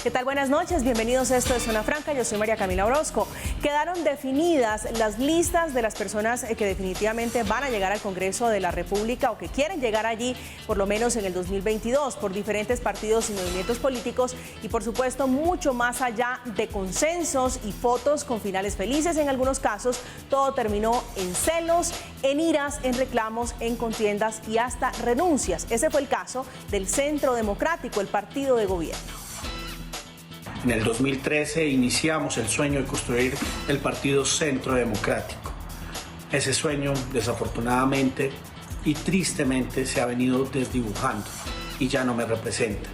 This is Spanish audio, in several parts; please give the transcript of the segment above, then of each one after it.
¿Qué tal? Buenas noches, bienvenidos a esto de Zona Franca, yo soy María Camila Orozco. Quedaron definidas las listas de las personas que definitivamente van a llegar al Congreso de la República o que quieren llegar allí por lo menos en el 2022 por diferentes partidos y movimientos políticos y por supuesto mucho más allá de consensos y fotos con finales felices en algunos casos, todo terminó en celos, en iras, en reclamos, en contiendas y hasta renuncias. Ese fue el caso del Centro Democrático, el partido de gobierno. En el 2013 iniciamos el sueño de construir el Partido Centro Democrático. Ese sueño, desafortunadamente y tristemente, se ha venido desdibujando y ya no me representa.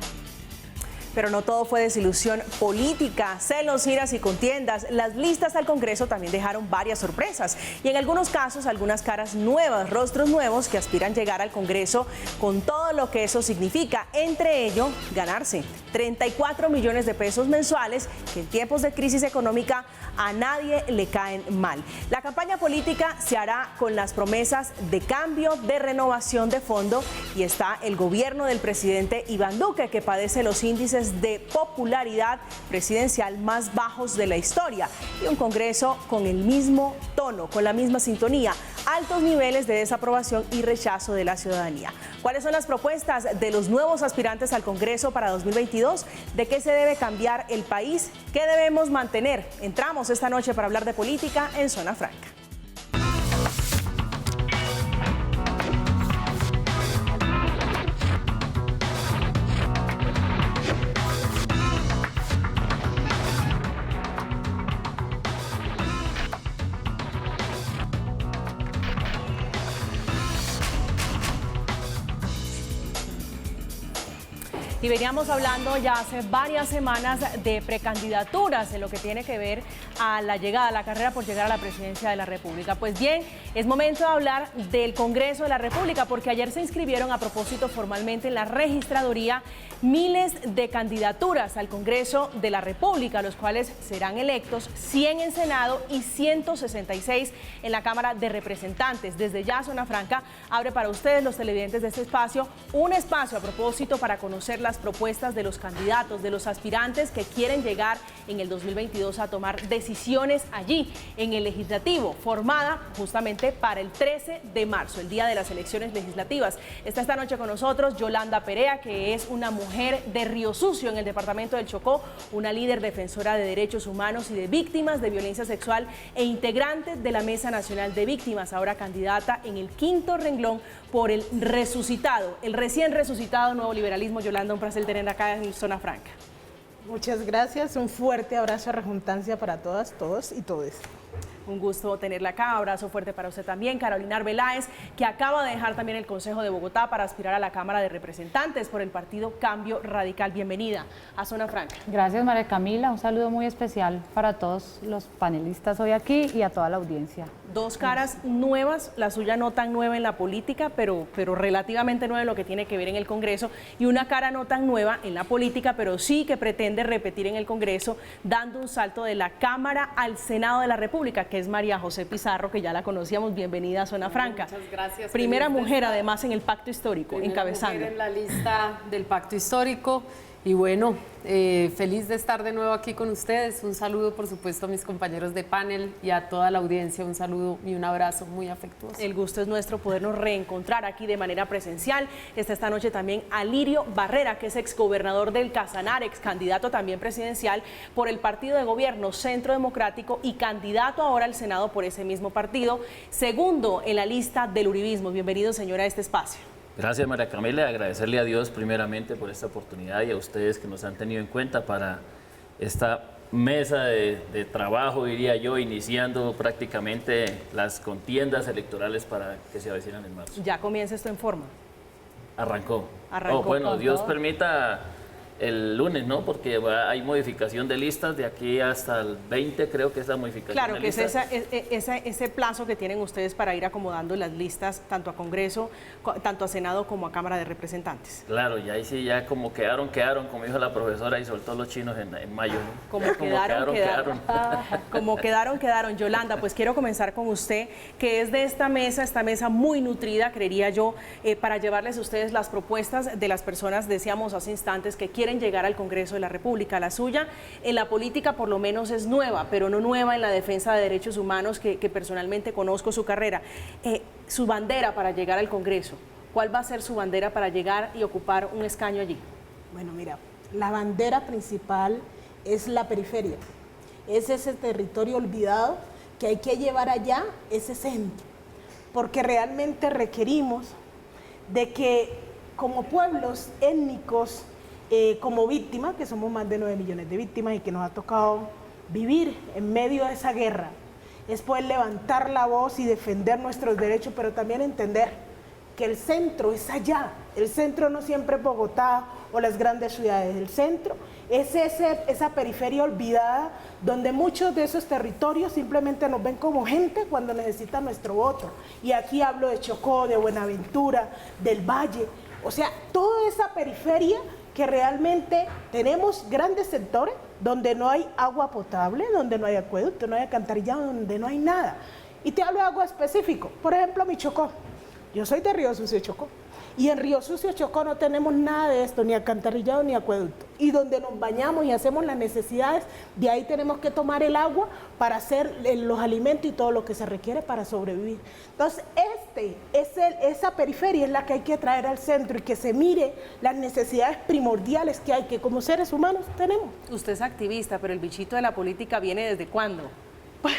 Pero no todo fue desilusión política, celos, iras y contiendas. Las listas al Congreso también dejaron varias sorpresas y en algunos casos algunas caras nuevas, rostros nuevos que aspiran llegar al Congreso con todo lo que eso significa. Entre ello, ganarse 34 millones de pesos mensuales que en tiempos de crisis económica a nadie le caen mal. La campaña política se hará con las promesas de cambio, de renovación de fondo y está el gobierno del presidente Iván Duque que padece los índices de popularidad presidencial más bajos de la historia y un Congreso con el mismo tono, con la misma sintonía, altos niveles de desaprobación y rechazo de la ciudadanía. ¿Cuáles son las propuestas de los nuevos aspirantes al Congreso para 2022? ¿De qué se debe cambiar el país? ¿Qué debemos mantener? Entramos esta noche para hablar de política en Zona Franca. Y veníamos hablando ya hace varias semanas de precandidaturas en lo que tiene que ver a la llegada, a la carrera por llegar a la presidencia de la República. Pues bien, es momento de hablar del Congreso de la República porque ayer se inscribieron a propósito formalmente en la registraduría miles de candidaturas al Congreso de la República, los cuales serán electos 100 en Senado y 166 en la Cámara de Representantes. Desde ya Zona Franca abre para ustedes, los televidentes de este espacio, un espacio a propósito para conocer las propuestas de los candidatos, de los aspirantes que quieren llegar en el 2022 a tomar decisiones allí en el Legislativo, formada justamente para el 13 de marzo, el día de las elecciones legislativas. Está esta noche con nosotros Yolanda Perea, que es una mujer de Río Sucio en el departamento del Chocó, una líder defensora de derechos humanos y de víctimas de violencia sexual e integrante de la Mesa Nacional de Víctimas, ahora candidata en el 5º renglón por el resucitado, el recién resucitado Nuevo Liberalismo. Yolanda, un placer tener acá en Zona Franca. Muchas gracias, un fuerte abrazo a rejuntancia para todas, todos y todes. Un gusto tenerla acá, abrazo fuerte para usted también, Carolina Arbeláez, que acaba de dejar también el Consejo de Bogotá para aspirar a la Cámara de Representantes por el partido Cambio Radical. Bienvenida a Zona Franca. Gracias, María Camila, un saludo muy especial para todos los panelistas hoy aquí y a toda la audiencia. Dos caras nuevas, la suya no tan nueva en la política, pero relativamente nueva en lo que tiene que ver en el Congreso, y una cara no tan nueva en la política, pero sí que pretende repetir en el Congreso, dando un salto de la Cámara al Senado de la República, que es María José Pizarro, que ya la conocíamos. Bienvenida a Zona Franca. Muchas gracias. Primera mujer además en el Pacto Histórico, encabezando. Mujer en la lista del Pacto Histórico. Y bueno, feliz de estar de nuevo aquí con ustedes. Un saludo, por supuesto, a mis compañeros de panel y a toda la audiencia. Un saludo y un abrazo muy afectuoso. El gusto es nuestro podernos reencontrar aquí de manera presencial. Está esta noche también Alirio Barrera, que es exgobernador del Casanare, ex candidato también presidencial por el partido de gobierno Centro Democrático y candidato ahora al Senado por ese mismo partido, segundo en la lista del uribismo. Bienvenido, señora, a este espacio. Gracias, María Camila, agradecerle a Dios primeramente por esta oportunidad y a ustedes que nos han tenido en cuenta para esta mesa de trabajo, diría yo, iniciando prácticamente las contiendas electorales para que se avecinan en marzo. ¿Ya comienza esto en forma? Arrancó. Arrancó bueno, Dios todo. Permita el lunes, ¿no? Porque hay modificación de listas de aquí hasta el 20, creo que es la modificación Claro, de que es listas. ese plazo que tienen ustedes para ir acomodando las listas tanto a Congreso, tanto a Senado como a Cámara de Representantes. Claro, y ahí sí ya como quedaron, como dijo la profesora y soltó los chinos en mayo, ¿no? Como quedaron. Como quedaron. Yolanda, pues quiero comenzar con usted, que es de esta mesa muy nutrida, creería yo, para llevarles a ustedes las propuestas de las personas, decíamos hace instantes, que quieren quieren llegar al Congreso de la República. La suya en la política por lo menos es nueva, pero no nueva en la defensa de derechos humanos, que personalmente conozco su carrera. Su bandera para llegar al Congreso, ¿cuál va a ser su bandera para llegar y ocupar un escaño allí? Bueno, mira, la bandera principal es la periferia, es ese territorio olvidado que hay que llevar allá, ese centro, porque realmente requerimos de que como pueblos étnicos, como víctimas, que somos más de 9 millones de víctimas y que nos ha tocado vivir en medio de esa guerra, es poder levantar la voz y defender nuestros derechos, pero también entender que el centro es allá. El centro no siempre es Bogotá o las grandes ciudades. El centro es esa periferia olvidada donde muchos de esos territorios simplemente nos ven como gente cuando necesitan nuestro voto. Y aquí hablo de Chocó, de Buenaventura, del Valle. O sea, toda esa periferia que realmente tenemos grandes sectores donde no hay agua potable, donde no hay acueducto, no hay alcantarillado, donde no hay nada. Y te hablo de algo específico. Por ejemplo, mi Chocó. Yo soy de Río Sucio, Chocó. Y en Río Sucio, Chocó no tenemos nada de esto, ni alcantarillado ni acueducto. Y donde nos bañamos y hacemos las necesidades, de ahí tenemos que tomar el agua para hacer los alimentos y todo lo que se requiere para sobrevivir. Entonces, esa periferia es la que hay que traer al centro y que se mire las necesidades primordiales que hay, que como seres humanos tenemos. Usted es activista, pero el bichito de la política viene ¿desde cuándo? Pues,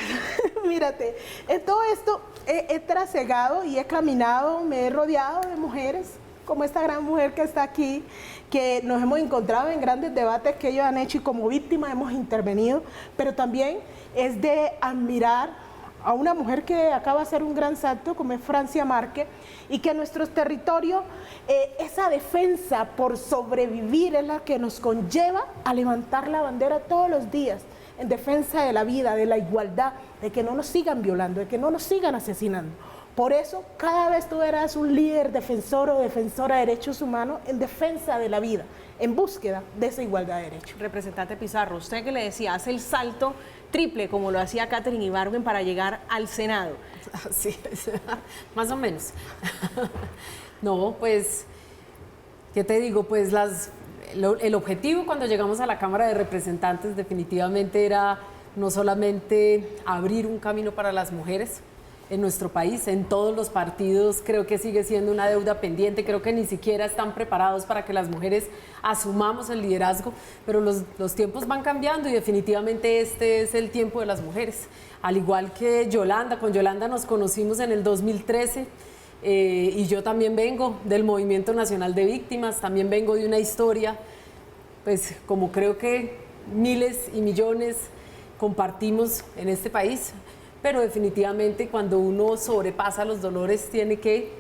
mírate, en todo esto he trasegado y he caminado, me he rodeado de mujeres, como esta gran mujer que está aquí, que nos hemos encontrado en grandes debates que ellos han hecho y como víctimas hemos intervenido, pero también es de admirar a una mujer que acaba de hacer un gran salto, como es Francia Márquez, y que en nuestros territorios esa defensa por sobrevivir es la que nos conlleva a levantar la bandera todos los días, en defensa de la vida, de la igualdad, de que no nos sigan violando, de que no nos sigan asesinando. Por eso, cada vez tú eras un líder defensor o defensora de derechos humanos en defensa de la vida, en búsqueda de esa igualdad de derechos. Representante Pizarro, usted que le decía, hace el salto triple como lo hacía Katherine Ibargüen para llegar al Senado. Sí, más o menos. No, pues, ¿qué te digo? Pues el objetivo cuando llegamos a la Cámara de Representantes definitivamente era no solamente abrir un camino para las mujeres en nuestro país, en todos los partidos creo que sigue siendo una deuda pendiente, creo que ni siquiera están preparados para que las mujeres asumamos el liderazgo, pero los tiempos van cambiando y definitivamente este es el tiempo de las mujeres. Al igual que Yolanda, con Yolanda nos conocimos en el 2013, y yo también vengo del Movimiento Nacional de Víctimas, también vengo de una historia, pues como creo que miles y millones compartimos en este país, pero definitivamente cuando uno sobrepasa los dolores tiene que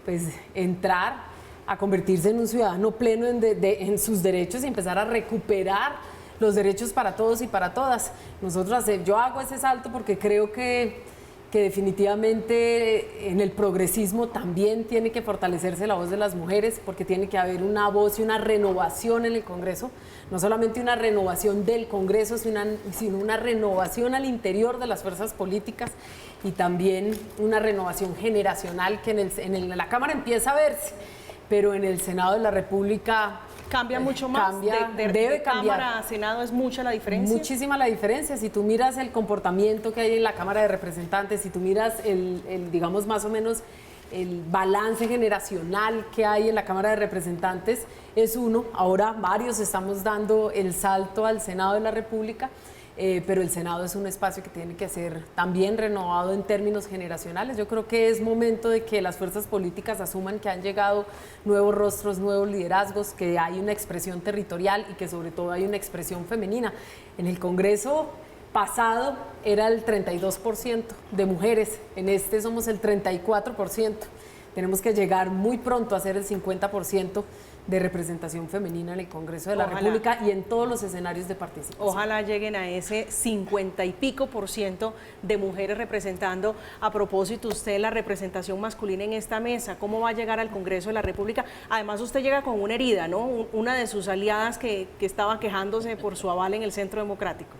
pues, entrar a convertirse en un ciudadano pleno en sus derechos y empezar a recuperar los derechos para todos y para todas. Yo hago ese salto porque creo que definitivamente en el progresismo también tiene que fortalecerse la voz de las mujeres porque tiene que haber una voz y una renovación en el Congreso, no solamente una renovación del Congreso, sino una renovación al interior de las fuerzas políticas y también una renovación generacional que en la Cámara empieza a verse, pero en el Senado de la República cambia mucho más. Debe cambiar. Cámara a Senado es mucha la diferencia. Muchísima la diferencia. Si tú miras el comportamiento que hay en la Cámara de Representantes, si tú miras digamos más o menos el balance generacional que hay en la Cámara de Representantes, es uno. Ahora varios estamos dando el salto al Senado de la República. Pero el Senado es un espacio que tiene que ser también renovado en términos generacionales. Yo creo que es momento de que las fuerzas políticas asuman que han llegado nuevos rostros, nuevos liderazgos, que hay una expresión territorial y que sobre todo hay una expresión femenina. En el Congreso pasado era el 32% de mujeres, en este somos el 34%. Tenemos que llegar muy pronto a ser el 50% de representación femenina en el Congreso de la República y en todos los escenarios de participación. Ojalá lleguen a ese 50 y pico % de mujeres representando. A propósito, usted, la representación masculina en esta mesa, ¿cómo va a llegar al Congreso de la República? Además, usted llega con una herida, ¿no? Una de sus aliadas que estaba quejándose por su aval en el Centro Democrático.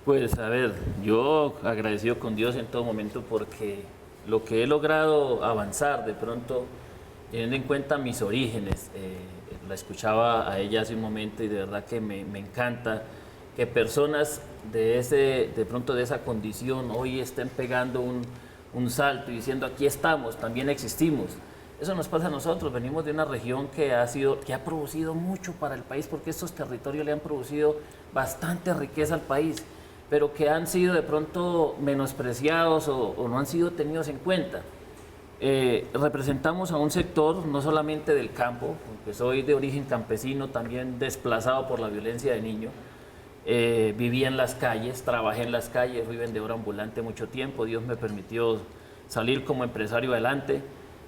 Pues a ver, yo agradecido con Dios en todo momento porque lo que he logrado avanzar de pronto, teniendo en cuenta mis orígenes, la escuchaba a ella hace un momento y de verdad que me encanta que personas de pronto de esa condición hoy estén pegando un salto y diciendo aquí estamos, también existimos. Eso nos pasa a nosotros, venimos de una región que ha producido mucho para el país porque estos territorios le han producido bastante riqueza al país, pero que han sido de pronto menospreciados o no han sido tenidos en cuenta. Representamos a un sector no solamente del campo, porque soy de origen campesino, también desplazado por la violencia de niño. Viví en las calles, trabajé en las calles, fui vendedor ambulante mucho tiempo, Dios me permitió salir como empresario adelante,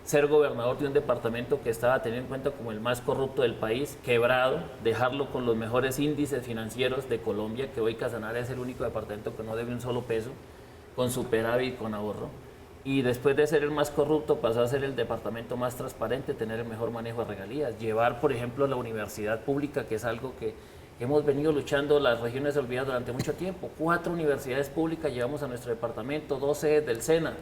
ser gobernador de un departamento que estaba tenido en cuenta como el más corrupto del país, quebrado, dejarlo con los mejores índices financieros de Colombia, que hoy Casanare es el único departamento que no debe un solo peso, con superávit y con ahorro. Y después de ser el más corrupto pasó a ser el departamento más transparente, tener el mejor manejo de regalías, llevar por ejemplo la universidad pública, que es algo que hemos venido luchando las regiones olvidadas durante mucho tiempo. 4 universidades públicas llevamos a nuestro departamento, 2 sedes del SENA.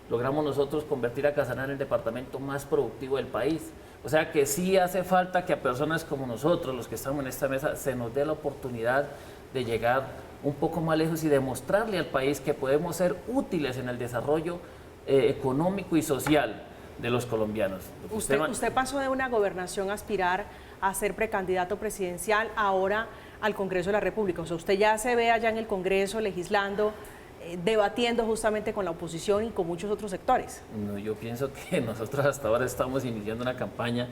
Logramos nosotros convertir a Casanare en el departamento más productivo del país. O sea que sí hace falta que a personas como nosotros, los que estamos en esta mesa, se nos dé la oportunidad de llegar un poco más lejos y demostrarle al país que podemos ser útiles en el desarrollo económico y social de los colombianos. Usted pasó de una gobernación a aspirar a ser precandidato presidencial ahora al Congreso de la República. O sea, usted ya se ve allá en el Congreso legislando, debatiendo justamente con la oposición y con muchos otros sectores. No, yo pienso que nosotros hasta ahora estamos iniciando una campaña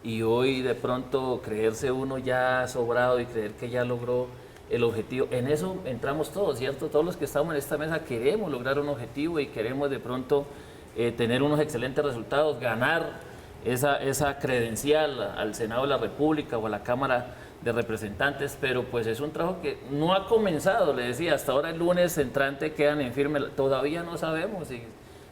y hoy de pronto creerse uno ya sobrado y creer que ya logró el objetivo, en eso entramos todos, ¿cierto? Todos los que estamos en esta mesa queremos lograr un objetivo y queremos de pronto tener unos excelentes resultados, ganar esa credencial al Senado de la República o a la Cámara de Representantes, pero pues es un trabajo que no ha comenzado, le decía, hasta ahora el lunes entrante quedan en firme, todavía no sabemos si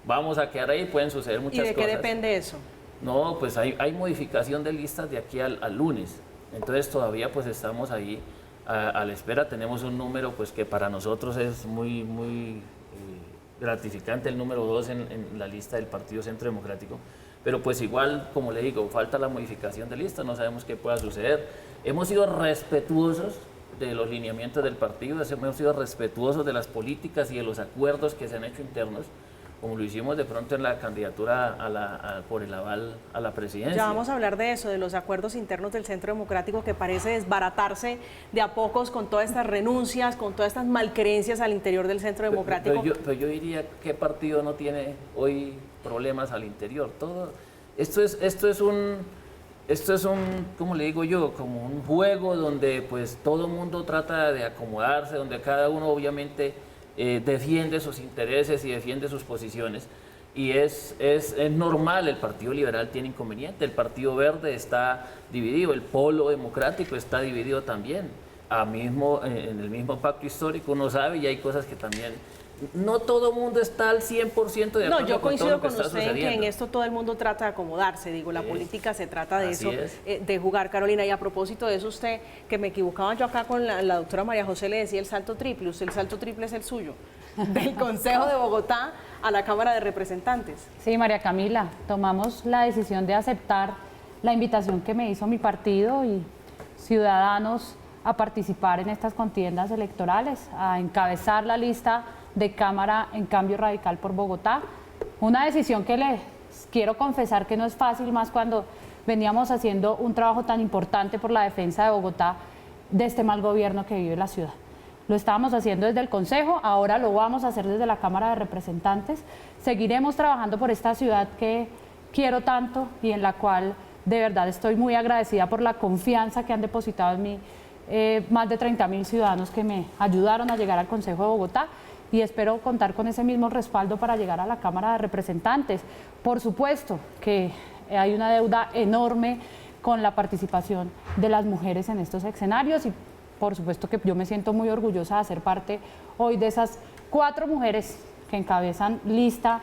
vamos a quedar ahí, pueden suceder muchas cosas. ¿Y de qué depende eso? No, pues hay modificación de listas de aquí al lunes, entonces todavía pues estamos ahí a la espera, tenemos un número pues que para nosotros es muy gratificante, el número 2 en la lista del Partido Centro Democrático, pero pues igual, como le digo, falta la modificación de lista, no sabemos qué pueda suceder. Hemos sido respetuosos de los lineamientos del partido, hemos sido respetuosos de las políticas y de los acuerdos que se han hecho internos, como lo hicimos de pronto en la candidatura por el aval a la presidencia. Ya vamos a hablar de eso, de los acuerdos internos del Centro Democrático, que parece desbaratarse de a pocos con todas estas renuncias, con todas estas malquerencias al interior del Centro Democrático. Pero yo diría, ¿qué partido no tiene hoy problemas al interior? Esto es un, ¿cómo le digo yo? Como un juego donde pues todo el mundo trata de acomodarse, donde cada uno obviamente defiende sus intereses y defiende sus posiciones. Y es normal, el Partido Liberal tiene inconveniente, el Partido Verde está dividido, el Polo Democrático está dividido también. En el mismo pacto histórico uno sabe y hay cosas que también... No todo el mundo está al 100% de acuerdo. No, yo coincido con usted en que en esto todo el mundo trata de acomodarse. Digo, la política se trata de eso, de jugar, Carolina. Y a propósito de eso, usted, que me equivocaba yo acá con la doctora María José, le decía el salto triple. Usted, el salto triple es el suyo, del Consejo de Bogotá a la Cámara de Representantes. Sí, María Camila, tomamos la decisión de aceptar la invitación que me hizo mi partido y ciudadanos a participar en estas contiendas electorales, a encabezar la lista de Cámara en Cambio Radical por Bogotá. Una decisión que les quiero confesar que no es fácil, más cuando veníamos haciendo un trabajo tan importante por la defensa de Bogotá de este mal gobierno que vive la ciudad. Lo estábamos haciendo desde el Consejo, ahora lo vamos a hacer desde la Cámara de Representantes. Seguiremos trabajando por esta ciudad que quiero tanto y en la cual de verdad estoy muy agradecida por la confianza que han depositado en mí más de 30.000 ciudadanos que me ayudaron a llegar al Consejo de Bogotá. Y espero contar con ese mismo respaldo para llegar a la Cámara de Representantes. Por supuesto que hay una deuda enorme con la participación de las mujeres en estos escenarios y por supuesto que yo me siento muy orgullosa de ser parte hoy de esas 4 mujeres que encabezan lista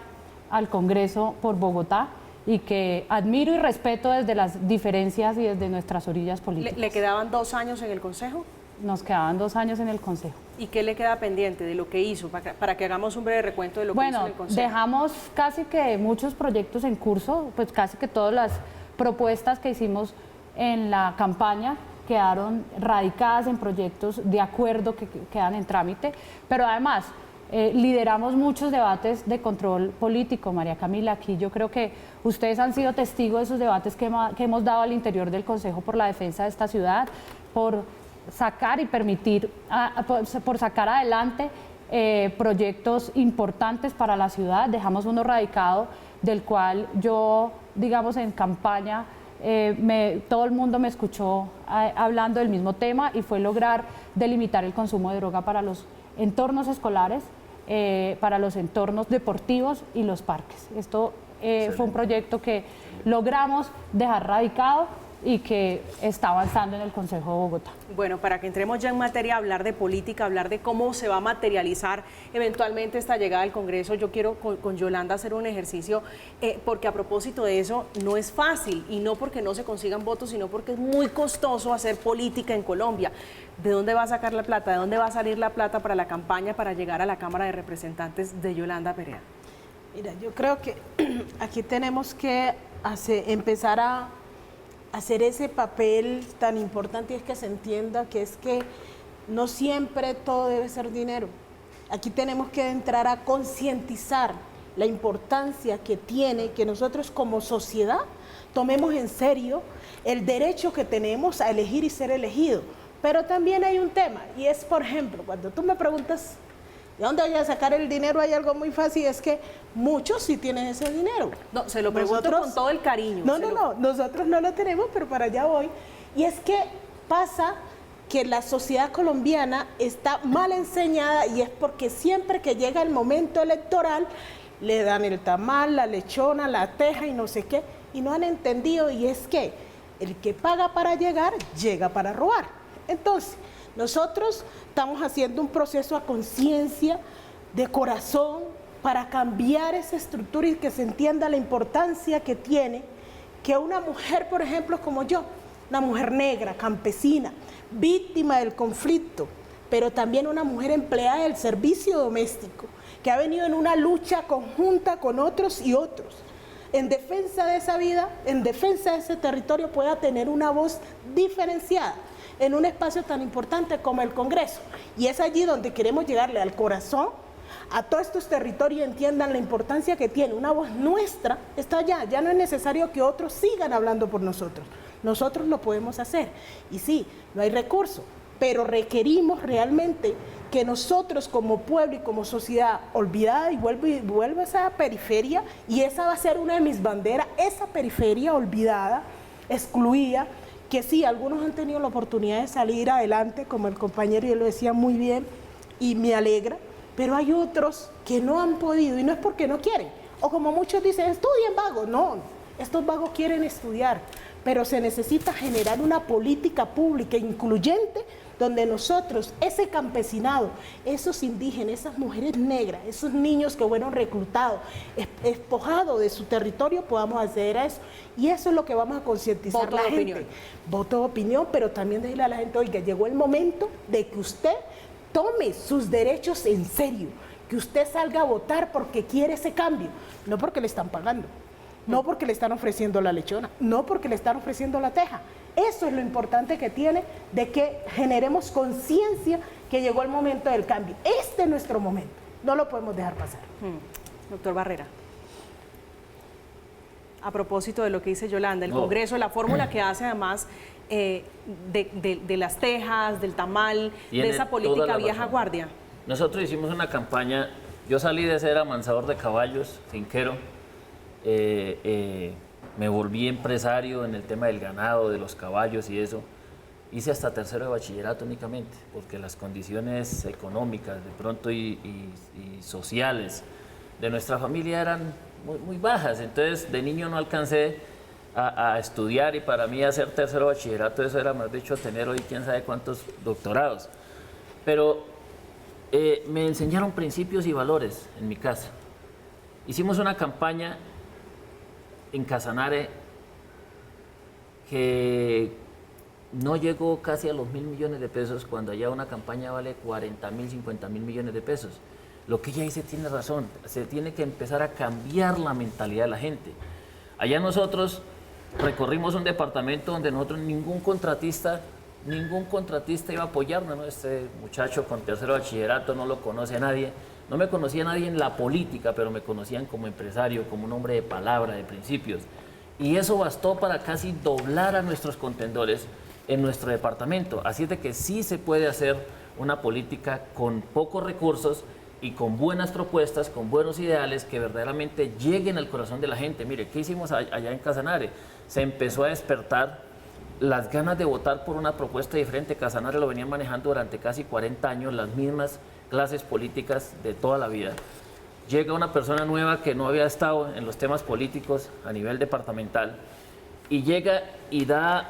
al Congreso por Bogotá y que admiro y respeto desde las diferencias y desde nuestras orillas políticas. ¿Le quedaban 2 años en el Consejo? Nos quedaban 2 años en el Consejo. ¿Y qué le queda pendiente de lo que hizo? Para que hagamos un breve recuento de lo que hizo en el Consejo. Bueno, dejamos casi que muchos proyectos en curso, pues casi que todas las propuestas que hicimos en la campaña quedaron radicadas en proyectos de acuerdo que quedan en trámite, pero además lideramos muchos debates de control político, María Camila. Aquí yo creo que ustedes han sido testigos de esos debates que hemos dado al interior del Consejo por la Defensa de esta ciudad, por sacar y permitir, por sacar adelante proyectos importantes para la ciudad. Dejamos uno radicado del cual yo, digamos, en campaña, todo el mundo me escuchó hablando del mismo tema, y fue lograr delimitar el consumo de droga para los entornos escolares, para los entornos deportivos y los parques. Esto fue un proyecto que logramos dejar radicado y que está avanzando en el Consejo de Bogotá. Bueno, para que entremos ya en materia, hablar de política, hablar de cómo se va a materializar eventualmente esta llegada al Congreso, yo quiero con Yolanda hacer un ejercicio, porque a propósito de eso, no es fácil, y no porque no se consigan votos, sino porque es muy costoso hacer política en Colombia. ¿De dónde va a sacar la plata? ¿De dónde va a salir la plata para la campaña, para llegar a la Cámara de Representantes de Yolanda Perea? Mira, yo creo que aquí tenemos que empezar a hacer ese papel tan importante, y es que se entienda que es que no siempre todo debe ser dinero. Aquí tenemos que entrar a concientizar la importancia que tiene que nosotros como sociedad tomemos en serio el derecho que tenemos a elegir y ser elegido. Pero también hay un tema, y es, por ejemplo, cuando tú me preguntas ¿de dónde voy a sacar el dinero? Hay algo muy fácil, es que muchos sí tienen ese dinero. No, se lo pregunto con todo el cariño. No, nosotros no lo tenemos, pero para allá voy. Y es que pasa que la sociedad colombiana está mal enseñada, y es porque siempre que llega el momento electoral le dan el tamal, la lechona, la teja y no sé qué, y no han entendido, y es que el que paga para llegar, llega para robar. Entonces, nosotros estamos haciendo un proceso a conciencia, de corazón, para cambiar esa estructura y que se entienda la importancia que tiene que una mujer, por ejemplo, como yo, una mujer negra, campesina, víctima del conflicto, pero también una mujer empleada del servicio doméstico, que ha venido en una lucha conjunta con otros y otros, en defensa de esa vida, en defensa de ese territorio, pueda tener una voz diferenciada en un espacio tan importante como el Congreso. Y es allí donde queremos llegarle al corazón a todos estos territorios, y entiendan la importancia que tiene. Una voz nuestra está allá, ya no es necesario que otros sigan hablando por nosotros. Nosotros lo podemos hacer. Y sí, no hay recursos, pero requerimos realmente que nosotros como pueblo y como sociedad olvidada, y vuelvo a esa periferia, y esa va a ser una de mis banderas, esa periferia olvidada, excluida, que sí, algunos han tenido la oportunidad de salir adelante, como el compañero, y él lo decía muy bien, y me alegra, pero hay otros que no han podido, y no es porque no quieren, o como muchos dicen, estudien vagos. No, estos vagos quieren estudiar, pero se necesita generar una política pública incluyente, donde nosotros, ese campesinado, esos indígenas, esas mujeres negras, esos niños que fueron reclutados, despojados de su territorio, podamos acceder a eso. Y eso es lo que vamos a concientizar a la gente. Opinión. Voto de opinión, pero también decirle a la gente, oiga, llegó el momento de que usted tome sus derechos en serio, que usted salga a votar porque quiere ese cambio, no porque le están pagando, no porque le están ofreciendo la lechona, no porque le están ofreciendo la teja. Eso es lo importante que tiene, de que generemos conciencia que llegó el momento del cambio. Este es nuestro momento, no lo podemos dejar pasar. Doctor Barrera, a propósito de lo que dice Yolanda, el Congreso, la fórmula que hace además de las tejas, del tamal, de esa política vieja guardia. Nosotros hicimos una campaña, yo salí de ser amansador de caballos, finquero, me volví empresario en el tema del ganado, de los caballos y eso. Hice hasta tercero de bachillerato únicamente, porque las condiciones económicas de pronto y sociales de nuestra familia eran muy bajas. Entonces de niño no alcancé a estudiar, y para mí hacer tercero de bachillerato, eso era más dicho tener hoy quién sabe cuántos doctorados. Pero me enseñaron principios y valores en mi casa. Hicimos una campaña en Casanare que no llegó casi a los 1.000 millones de pesos, cuando allá una campaña vale 40.000, 50.000 millones de pesos. Lo que ella dice tiene razón, se tiene que empezar a cambiar la mentalidad de la gente. Allá nosotros recorrimos un departamento donde nosotros ningún contratista iba a apoyarnos, ¿no? Este muchacho con tercero de bachillerato no lo conoce nadie, no me conocía nadie en la política, pero me conocían como empresario, como un hombre de palabra, de principios. Y eso bastó para casi doblar a nuestros contendores en nuestro departamento. Así es de que sí se puede hacer una política con pocos recursos y con buenas propuestas, con buenos ideales que verdaderamente lleguen al corazón de la gente. Mire, ¿qué hicimos allá en Casanare? Se empezó a despertar las ganas de votar por una propuesta diferente. Casanare lo venía manejando durante casi 40 años, las mismas clases políticas de toda la vida. Llega una persona nueva que no había estado en los temas políticos a nivel departamental y llega y da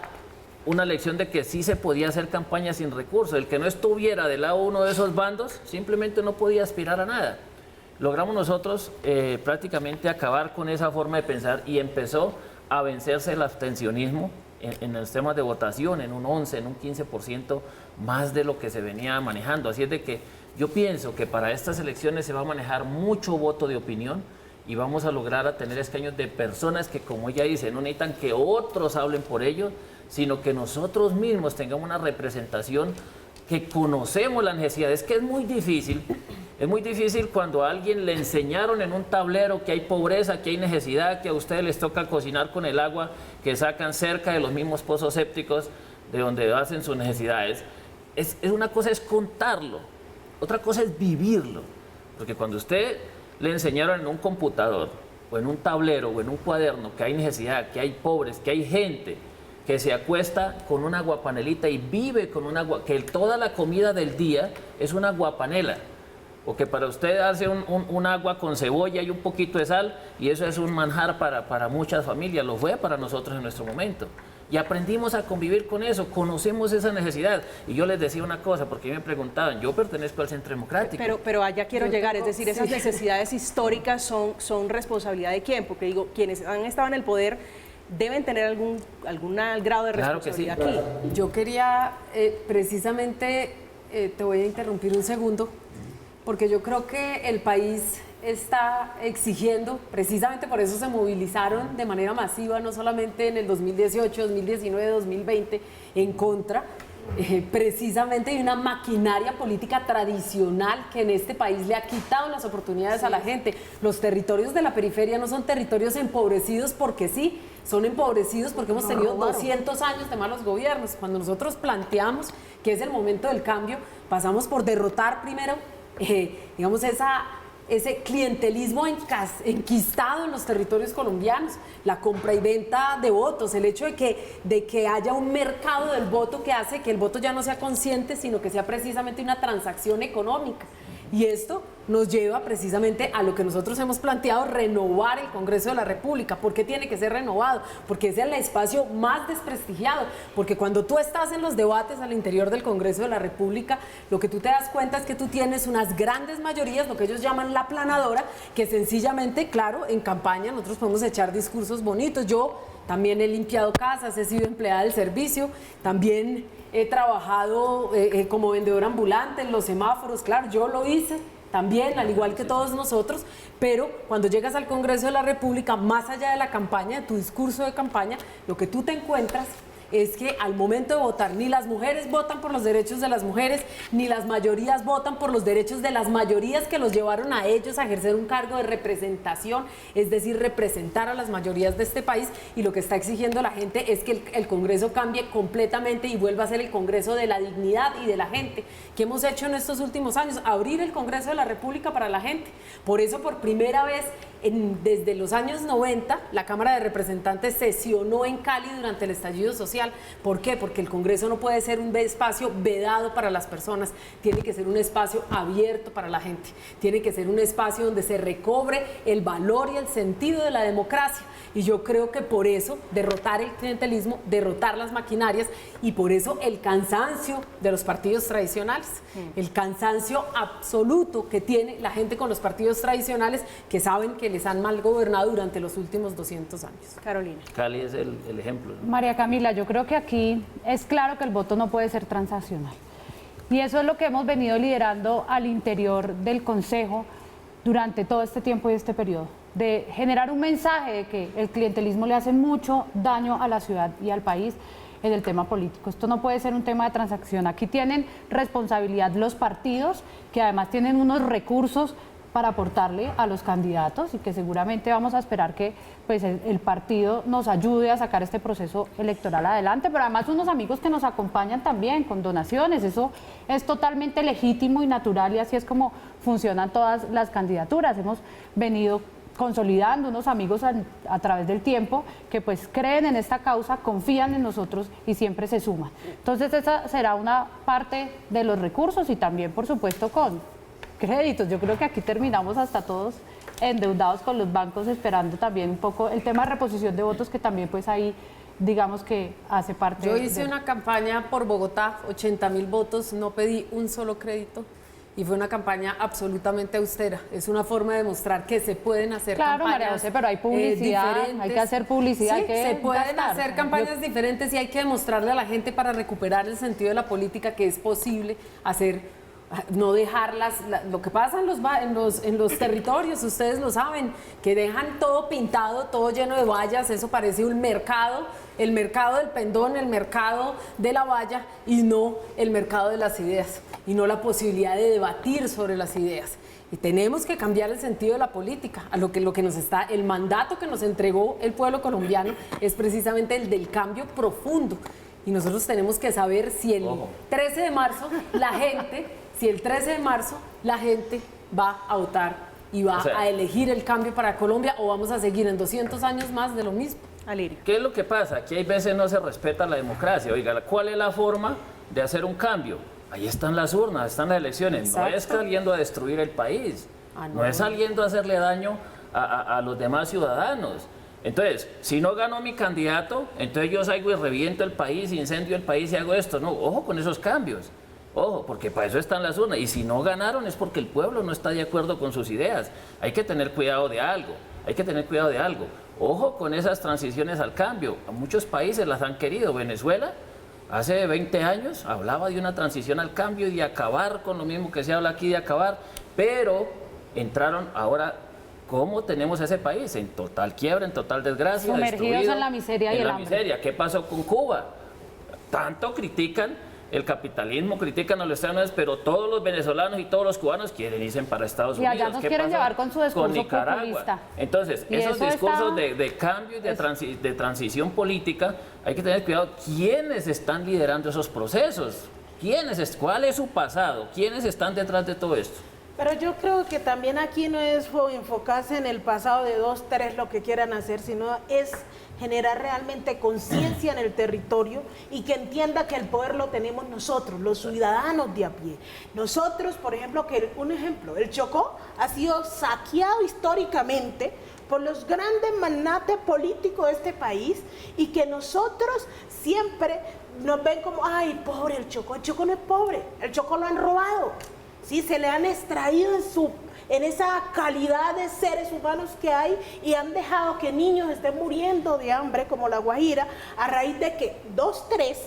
una lección de que sí se podía hacer campaña sin recursos. El que no estuviera del lado uno de esos bandos simplemente no podía aspirar a nada. Logramos nosotros prácticamente acabar con esa forma de pensar y empezó a vencerse el abstencionismo en los temas de votación, en un 11, en un 15% más de lo que se venía manejando. Así es de que yo pienso que para estas elecciones se va a manejar mucho voto de opinión y vamos a lograr a tener escaños de personas que, como ella dice, no necesitan que otros hablen por ellos, sino que nosotros mismos tengamos una representación que conocemos la necesidad. Es que es muy difícil cuando a alguien le enseñaron en un tablero que hay pobreza, que hay necesidad, que a ustedes les toca cocinar con el agua que sacan cerca de los mismos pozos sépticos de donde hacen sus necesidades. Una cosa es contarlo, otra cosa es vivirlo, porque cuando usted le enseñaron en un computador o en un tablero o en un cuaderno que hay necesidad, que hay pobres, que hay gente que se acuesta con una aguapanelita y vive con un agua, que toda la comida del día es una aguapanela, o que para usted hace un agua con cebolla y un poquito de sal, y eso es un manjar para muchas familias, lo fue para nosotros en nuestro momento. Y aprendimos a convivir con eso, conocemos esa necesidad. Y yo les decía una cosa, porque me preguntaban, yo pertenezco al Centro Democrático. Pero allá quiero llegar, es decir, esas necesidades históricas son responsabilidad de quién, porque digo, quienes han estado en el poder deben tener algún grado de responsabilidad aquí. Yo quería precisamente, te voy a interrumpir un segundo, porque yo creo que el país está exigiendo, precisamente por eso se movilizaron de manera masiva, no solamente en el 2018, 2019, 2020, en contra, precisamente de una maquinaria política tradicional que en este país le ha quitado las oportunidades a la gente. Los territorios de la periferia no son territorios empobrecidos porque sí, son empobrecidos porque hemos tenido 200 años de malos gobiernos. Cuando nosotros planteamos que es el momento del cambio, pasamos por derrotar primero, digamos, ese clientelismo enquistado en los territorios colombianos, la compra y venta de votos, el hecho de que haya un mercado del voto que hace que el voto ya no sea consciente, sino que sea precisamente una transacción económica. Y esto nos lleva precisamente a lo que nosotros hemos planteado, renovar el Congreso de la República. ¿Por qué tiene que ser renovado? Porque es el espacio más desprestigiado, porque cuando tú estás en los debates al interior del Congreso de la República, lo que tú te das cuenta es que tú tienes unas grandes mayorías, lo que ellos llaman la aplanadora, que sencillamente, claro, en campaña nosotros podemos echar discursos bonitos. Yo también he limpiado casas, he sido empleada del servicio, también he trabajado como vendedora ambulante en los semáforos, claro, yo lo hice también, al igual que todos nosotros, pero cuando llegas al Congreso de la República, más allá de la campaña, de tu discurso de campaña, lo que tú te encuentras es que al momento de votar, ni las mujeres votan por los derechos de las mujeres, ni las mayorías votan por los derechos de las mayorías que los llevaron a ellos a ejercer un cargo de representación, es decir, representar a las mayorías de este país, y lo que está exigiendo la gente es que el Congreso cambie completamente y vuelva a ser el Congreso de la dignidad y de la gente. ¿Qué hemos hecho en estos últimos años? Abrir el Congreso de la República para la gente. Por eso, por primera vez, desde los años 90, la Cámara de Representantes sesionó en Cali durante el estallido social. ¿Por qué? Porque el Congreso no puede ser un espacio vedado para las personas, tiene que ser un espacio abierto para la gente, tiene que ser un espacio donde se recobre el valor y el sentido de la democracia. Y yo creo que por eso derrotar el clientelismo, derrotar las maquinarias, y por eso el cansancio de los partidos tradicionales, el cansancio absoluto que tiene la gente con los partidos tradicionales que saben que les han mal gobernado durante los últimos 200 años. Carolina. Cali es el ejemplo, ¿no? María Camila, yo creo que aquí es claro que el voto no puede ser transaccional. Y eso es lo que hemos venido liderando al interior del Consejo durante todo este tiempo y este periodo. de generar un mensaje de que el clientelismo le hace mucho daño a la ciudad y al país en el tema político. Esto no puede ser un tema de transacción. Aquí tienen responsabilidad los partidos, que además tienen unos recursos para aportarle a los candidatos y que seguramente vamos a esperar que pues, el partido nos ayude a sacar este proceso electoral adelante, pero además unos amigos que nos acompañan también con donaciones. Eso es totalmente legítimo y natural y así es como funcionan todas las candidaturas. Hemos venido consolidando unos amigos a través del tiempo que pues creen en esta causa, confían en nosotros y siempre se suman. Entonces esa será una parte de los recursos y también por supuesto con créditos. Yo creo que aquí terminamos hasta todos endeudados con los bancos esperando también un poco el tema de reposición de votos que también pues ahí digamos que hace parte. Yo hice una campaña por Bogotá, 80.000 votos, no pedí un solo crédito. Y fue una campaña absolutamente austera. Es una forma de demostrar que se pueden hacer campañas María José, pero hay publicidad, diferentes. hay que hacer publicidad. Sí, hay que se pueden gastar. hacer campañas diferentes y hay que demostrarle a la gente para recuperar el sentido de la política que es posible hacer, no dejarlas, lo que pasa en los territorios, ustedes lo saben, que dejan todo pintado, todo lleno de vallas, eso parece un mercado, el mercado del pendón, el mercado de la valla y no el mercado de las ideas y no la posibilidad de debatir sobre las ideas. Y tenemos que cambiar el sentido de la política, a lo que nos está, el mandato que nos entregó el pueblo colombiano es precisamente el del cambio profundo. Y nosotros tenemos que saber si el 13 de marzo la gente va a votar y va a elegir el cambio para Colombia o vamos a seguir en 200 años más de lo mismo. Alirio. ¿Qué es lo que pasa? Aquí hay veces no se respeta la democracia. Oiga, ¿cuál es la forma de hacer un cambio? Ahí están las urnas, están las elecciones. Exacto. No es saliendo a destruir el país, no es saliendo a hacerle daño a los demás ciudadanos. Entonces, si no ganó mi candidato, entonces yo salgo y reviento el país, incendio el país y hago esto. No, ojo con esos cambios. Ojo, porque para eso están las urnas. Y si no ganaron es porque el pueblo no está de acuerdo con sus ideas. Hay que tener cuidado de algo. Ojo con esas transiciones al cambio. A muchos países las han querido. Venezuela, hace 20 años, hablaba de una transición al cambio y de acabar con lo mismo que se habla aquí de acabar. Pero entraron ahora, ¿cómo tenemos ese país? En total quiebra, en total desgracia. Sumergidos en la miseria y el hambre. Miseria. ¿Qué pasó con Cuba? Tanto critican el capitalismo, critican a los estadounidenses, pero todos los venezolanos y todos los cubanos quieren irse para Estados Unidos. Y allá nos ¿Qué quieren pasa llevar con su discurso con Nicaragua? populista. Entonces, Y esos eso discursos está- de cambio y de transición política, hay que tener cuidado. ¿Quiénes están liderando esos procesos? ¿Cuál es su pasado? ¿Quiénes están detrás de todo esto? Pero yo creo que también aquí no es enfocarse en el pasado de 2, 3, lo que quieran hacer, sino es generar realmente conciencia en el territorio y que entienda que el poder lo tenemos nosotros, los ciudadanos de a pie. Nosotros, por ejemplo, un ejemplo, el Chocó ha sido saqueado históricamente por los grandes magnates políticos de este país y que nosotros siempre nos ven como, ay, pobre el Chocó no es pobre, el Chocó lo han robado. Sí, se le han extraído en esa calidad de seres humanos que hay y han dejado que niños estén muriendo de hambre como la Guajira a raíz de que 2, 3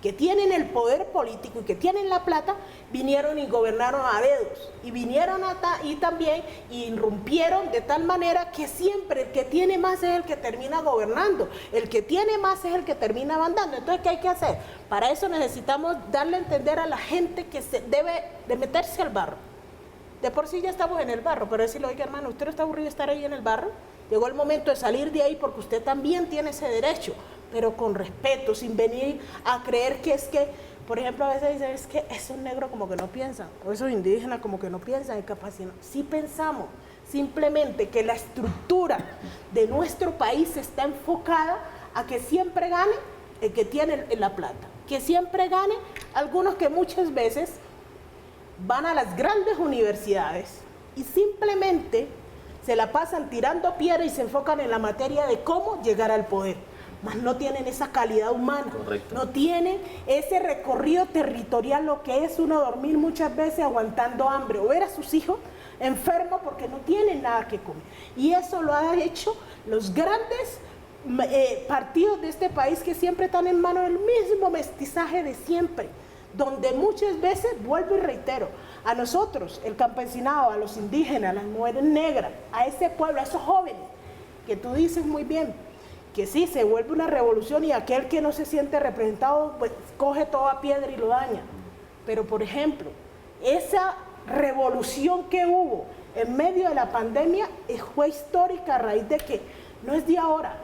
que tienen el poder político y que tienen la plata vinieron y gobernaron a dedos y vinieron y también irrumpieron de tal manera que siempre el que tiene más es el que termina gobernando, el que tiene más es el que termina mandando. Entonces, ¿qué hay que hacer? Para eso necesitamos darle a entender a la gente que se debe de meterse al barro. De por sí ya estamos en el barro, pero decirle, oiga hermano, ¿usted no está aburrido de estar ahí en el barro? Llegó el momento de salir de ahí porque usted también tiene ese derecho, pero con respeto, sin venir a creer que es que, por ejemplo, a veces dicen, es que esos negros como que no piensan, o esos indígenas como que no piensan, y capaz si no. Sí pensamos, simplemente que la estructura de nuestro país está enfocada a que siempre gane el que tiene la plata, que siempre gane algunos que muchas veces van a las grandes universidades y simplemente se la pasan tirando piedra y se enfocan en la materia de cómo llegar al poder, mas no tienen esa calidad humana. Correcto. No tienen ese recorrido territorial, lo que es uno dormir muchas veces aguantando hambre o ver a sus hijos enfermos porque no tienen nada que comer. Y eso lo han hecho los grandes partidos de este país que siempre están en manos del mismo mestizaje de siempre, donde muchas veces, vuelvo y reitero, a nosotros, el campesinado, a los indígenas, a las mujeres negras, a ese pueblo, a esos jóvenes, que tú dices muy bien, que sí, se vuelve una revolución y aquel que no se siente representado, pues coge toda piedra y lo daña. Pero, por ejemplo, esa revolución que hubo en medio de la pandemia fue histórica a raíz de que no es de ahora,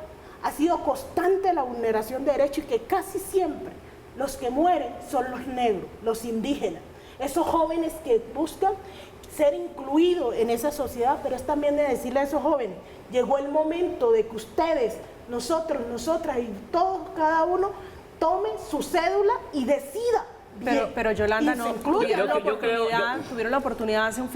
ha sido constante la vulneración de derechos y que casi siempre los que mueren son los negros, los indígenas, esos jóvenes que buscan ser incluidos en esa sociedad, pero es también de decirle a esos jóvenes, llegó el momento de que ustedes, nosotros, nosotras y todos, cada uno, tome su cédula y decida. Pero Yolanda, no, creo tuvieron la oportunidad hace un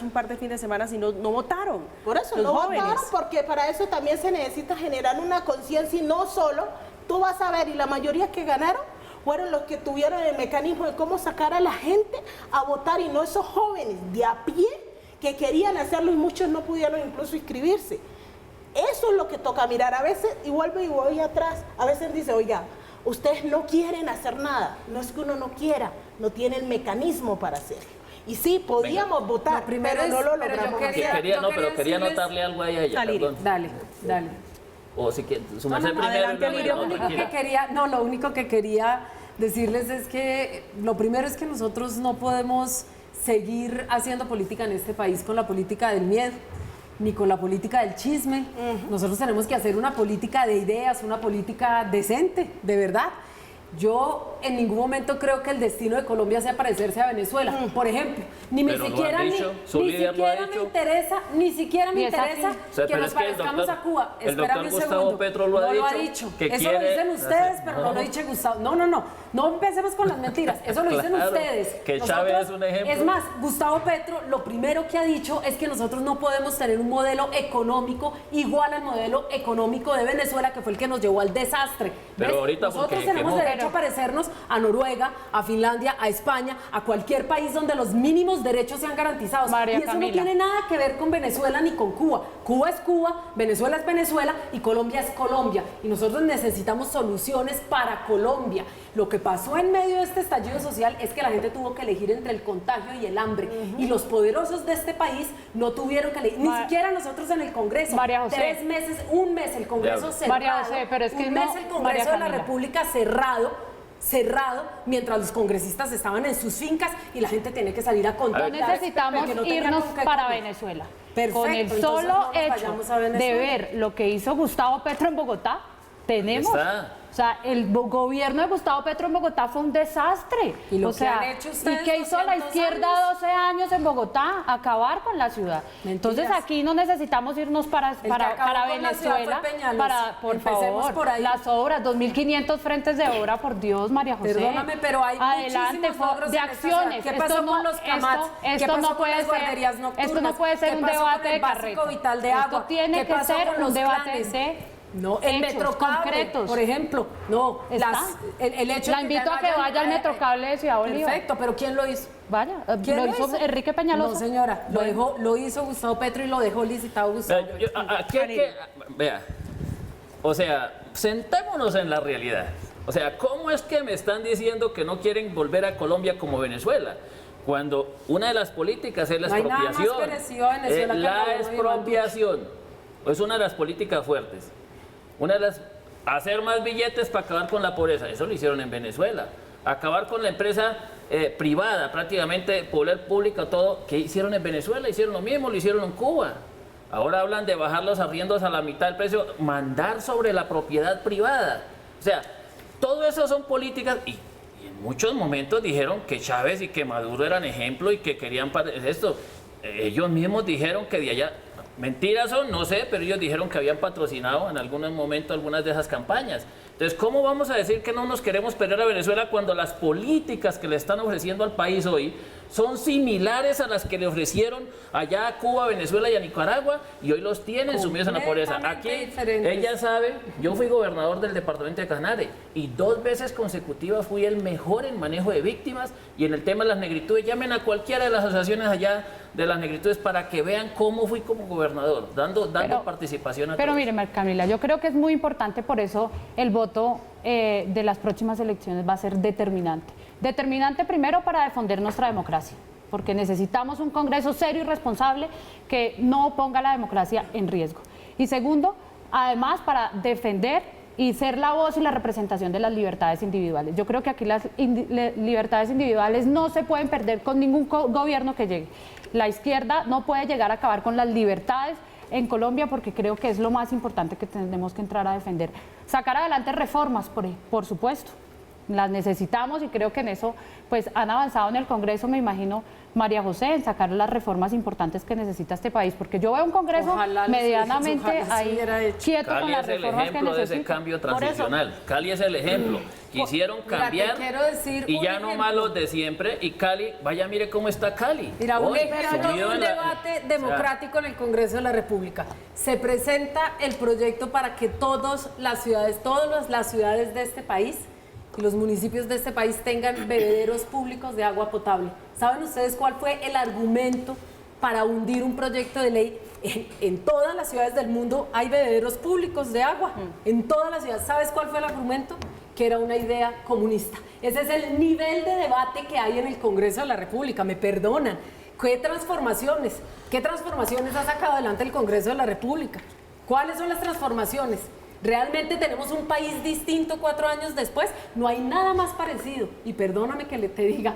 par de fines de semana y no votaron. Por eso los no jóvenes. votaron, porque para eso también se necesita generar una conciencia y no solo, tú vas a ver, y la mayoría que ganaron fueron los que tuvieron el mecanismo de cómo sacar a la gente a votar y no esos jóvenes de a pie que querían hacerlo y muchos no pudieron incluso inscribirse. Eso es lo que toca mirar. A veces, y vuelvo y voy atrás, a veces dice, oiga, ustedes no quieren hacer nada. No es que uno no quiera, no tiene el mecanismo para hacerlo. Y sí, podíamos votar, pero no lo logramos. Pero quería anotarle algo ahí a ella, perdón. Dale. O si quiere, su merced primero. adelante, Lirio. Lo único que quería decirles es que lo primero es que nosotros no podemos seguir haciendo política en este país con la política del miedo, ni con la política del chisme. Nosotros tenemos que hacer una política de ideas, una política decente, de verdad. Yo en ningún momento creo que el destino de Colombia sea parecerse a Venezuela, por ejemplo. Ni siquiera me interesa que nos parezcamos a Cuba. Espérame un segundo. Petro lo ha dicho. Eso lo dicen ustedes, pero no lo dice Gustavo. No empecemos con las mentiras. Eso lo dicen ustedes. Que Chávez es un ejemplo. Es más, Gustavo Petro lo primero que ha dicho es que nosotros no podemos tener un modelo económico igual al modelo económico de Venezuela, que fue el que nos llevó al desastre. Pero ahorita nosotros tenemos derecho a parecernos a Noruega, a Finlandia, a España, a cualquier país donde los mínimos derechos sean garantizados. María y eso Camila. no tiene nada que ver con Venezuela ni con Cuba. Cuba es Cuba, Venezuela es Venezuela y Colombia es Colombia. Y nosotros necesitamos soluciones para Colombia. Lo que pasó en medio de este estallido social es que la gente tuvo que elegir entre el contagio y el hambre. Y los poderosos de este país no tuvieron que elegir, ni siquiera nosotros en el Congreso. María José. 3 meses, un mes el Congreso cerrado. María José, pero es que un no, mes el Congreso María de la Camila. República cerrado, mientras los congresistas estaban en sus fincas y la gente tiene que salir a contar. No necesitamos irnos para Venezuela. Perfecto, Con el entonces solo no nos hecho vayamos a de Venezuela. ver lo que hizo Gustavo Petro en Bogotá, tenemos... Está. O sea, el gobierno de Gustavo Petro en Bogotá fue un desastre. ¿Y lo o sea, que han hecho ustedes ¿y qué hizo la 200 izquierda años? 12 años en Bogotá? Acabar con la ciudad. Mentiras. Entonces aquí no necesitamos irnos para El que acabó con la ciudad Venezuela. fue Peñalosa. Por Empecemos favor, por ahí. las obras, 2.500 frentes de obra, por Dios, María José. Perdóname, pero hay adelante, muchísimos logros de en esta acciones. ciudad. ¿Qué pasó con los CAMATs? ¿Qué Esto pasó no con puede las guarderías ser, nocturnas? esto no puede ser ¿Qué un pasó debate con el de básico carreta. vital de Esto agua? tiene ¿Qué que pasó ser con un los debate planes? de No, el hechos Metrocable, concretos. por ejemplo. No, ¿Está? el hecho La de invito a que vaya al Metrocable de Ciudad Bolívar. Perfecto, pero ¿quién lo hizo? Vaya, ¿Quién lo hizo Enrique Peñalosa. No, señora, lo hizo Gustavo Petro y lo dejó licitado Gustavo Petro. Aquí hay que, vea, o sea, sentémonos en la realidad. O sea, ¿cómo es que me están diciendo que no quieren volver a Colombia como Venezuela? Cuando una de las políticas es la No hay nada más expropiación. parecido a Venezuela que el La gobierno de Iván Duque. expropiación es una de las políticas fuertes. Una de las, hacer más billetes para acabar con la pobreza. Eso lo hicieron en Venezuela. Acabar con la empresa privada, prácticamente poder pública, todo. ¿Qué hicieron en Venezuela? Hicieron lo mismo, lo hicieron en Cuba. Ahora hablan de bajar los arriendos a la mitad del precio, mandar sobre la propiedad privada. O sea, todo eso son políticas y en muchos momentos dijeron que Chávez y que Maduro eran ejemplo y que querían esto. Ellos mismos dijeron que de allá, mentiras son, no sé, pero ellos dijeron que habían patrocinado en algún momento algunas de esas campañas. Entonces, ¿cómo vamos a decir que no nos queremos pelear a Venezuela cuando las políticas que le están ofreciendo al país hoy son similares a las que le ofrecieron allá a Cuba, Venezuela y a Nicaragua y hoy los tienen sumidos en la pobreza? Aquí, Completamente diferentes. ella sabe, yo fui gobernador del departamento de Casanare y 2 veces consecutivas fui el mejor en manejo de víctimas y en el tema de las negritudes. Llamen a cualquiera de las asociaciones allá de las negritudes para que vean cómo fui como gobernador, dando participación a Pero todos. mire, Camila, yo creo que es muy importante, por eso el voto de las próximas elecciones va a ser determinante. Determinante primero para defender nuestra democracia, porque necesitamos un Congreso serio y responsable que no ponga la democracia en riesgo. Y segundo, además para defender y ser la voz y la representación de las libertades individuales. Yo creo que aquí las libertades individuales no se pueden perder con ningún gobierno que llegue. La izquierda no puede llegar a acabar con las libertades en Colombia porque creo que es lo más importante que tenemos que entrar a defender. Sacar adelante reformas, por supuesto. Las necesitamos y creo que en eso pues han avanzado en el Congreso, me imagino, María José, en sacar las reformas importantes que necesita este país, porque yo veo un Congreso medianamente ahí quieto Cali con las es el reformas que ejemplo de ese necesita. cambio transicional. Cali es el ejemplo. Quisieron cambiar y ya no más los de siempre. Y Cali, vaya, mire cómo está Cali. Mira, un Hoy, ejemplo sumido de un en la- debate democrático en el Congreso de la República. Se presenta el proyecto para que todas las ciudades de este país y los municipios de este país tengan bebederos públicos de agua potable. ¿Saben ustedes cuál fue el argumento para hundir un proyecto de ley? En todas las ciudades del mundo hay bebederos públicos de agua. En todas las ciudades. ¿Sabes cuál fue el argumento? Que era una idea comunista. Ese es el nivel de debate que hay en el Congreso de la República. Me perdonan. ¿Qué transformaciones ha sacado adelante el Congreso de la República? ¿Cuáles son las transformaciones? ¿Realmente tenemos un país distinto 4 años después? No hay nada más parecido, y perdóname que te diga,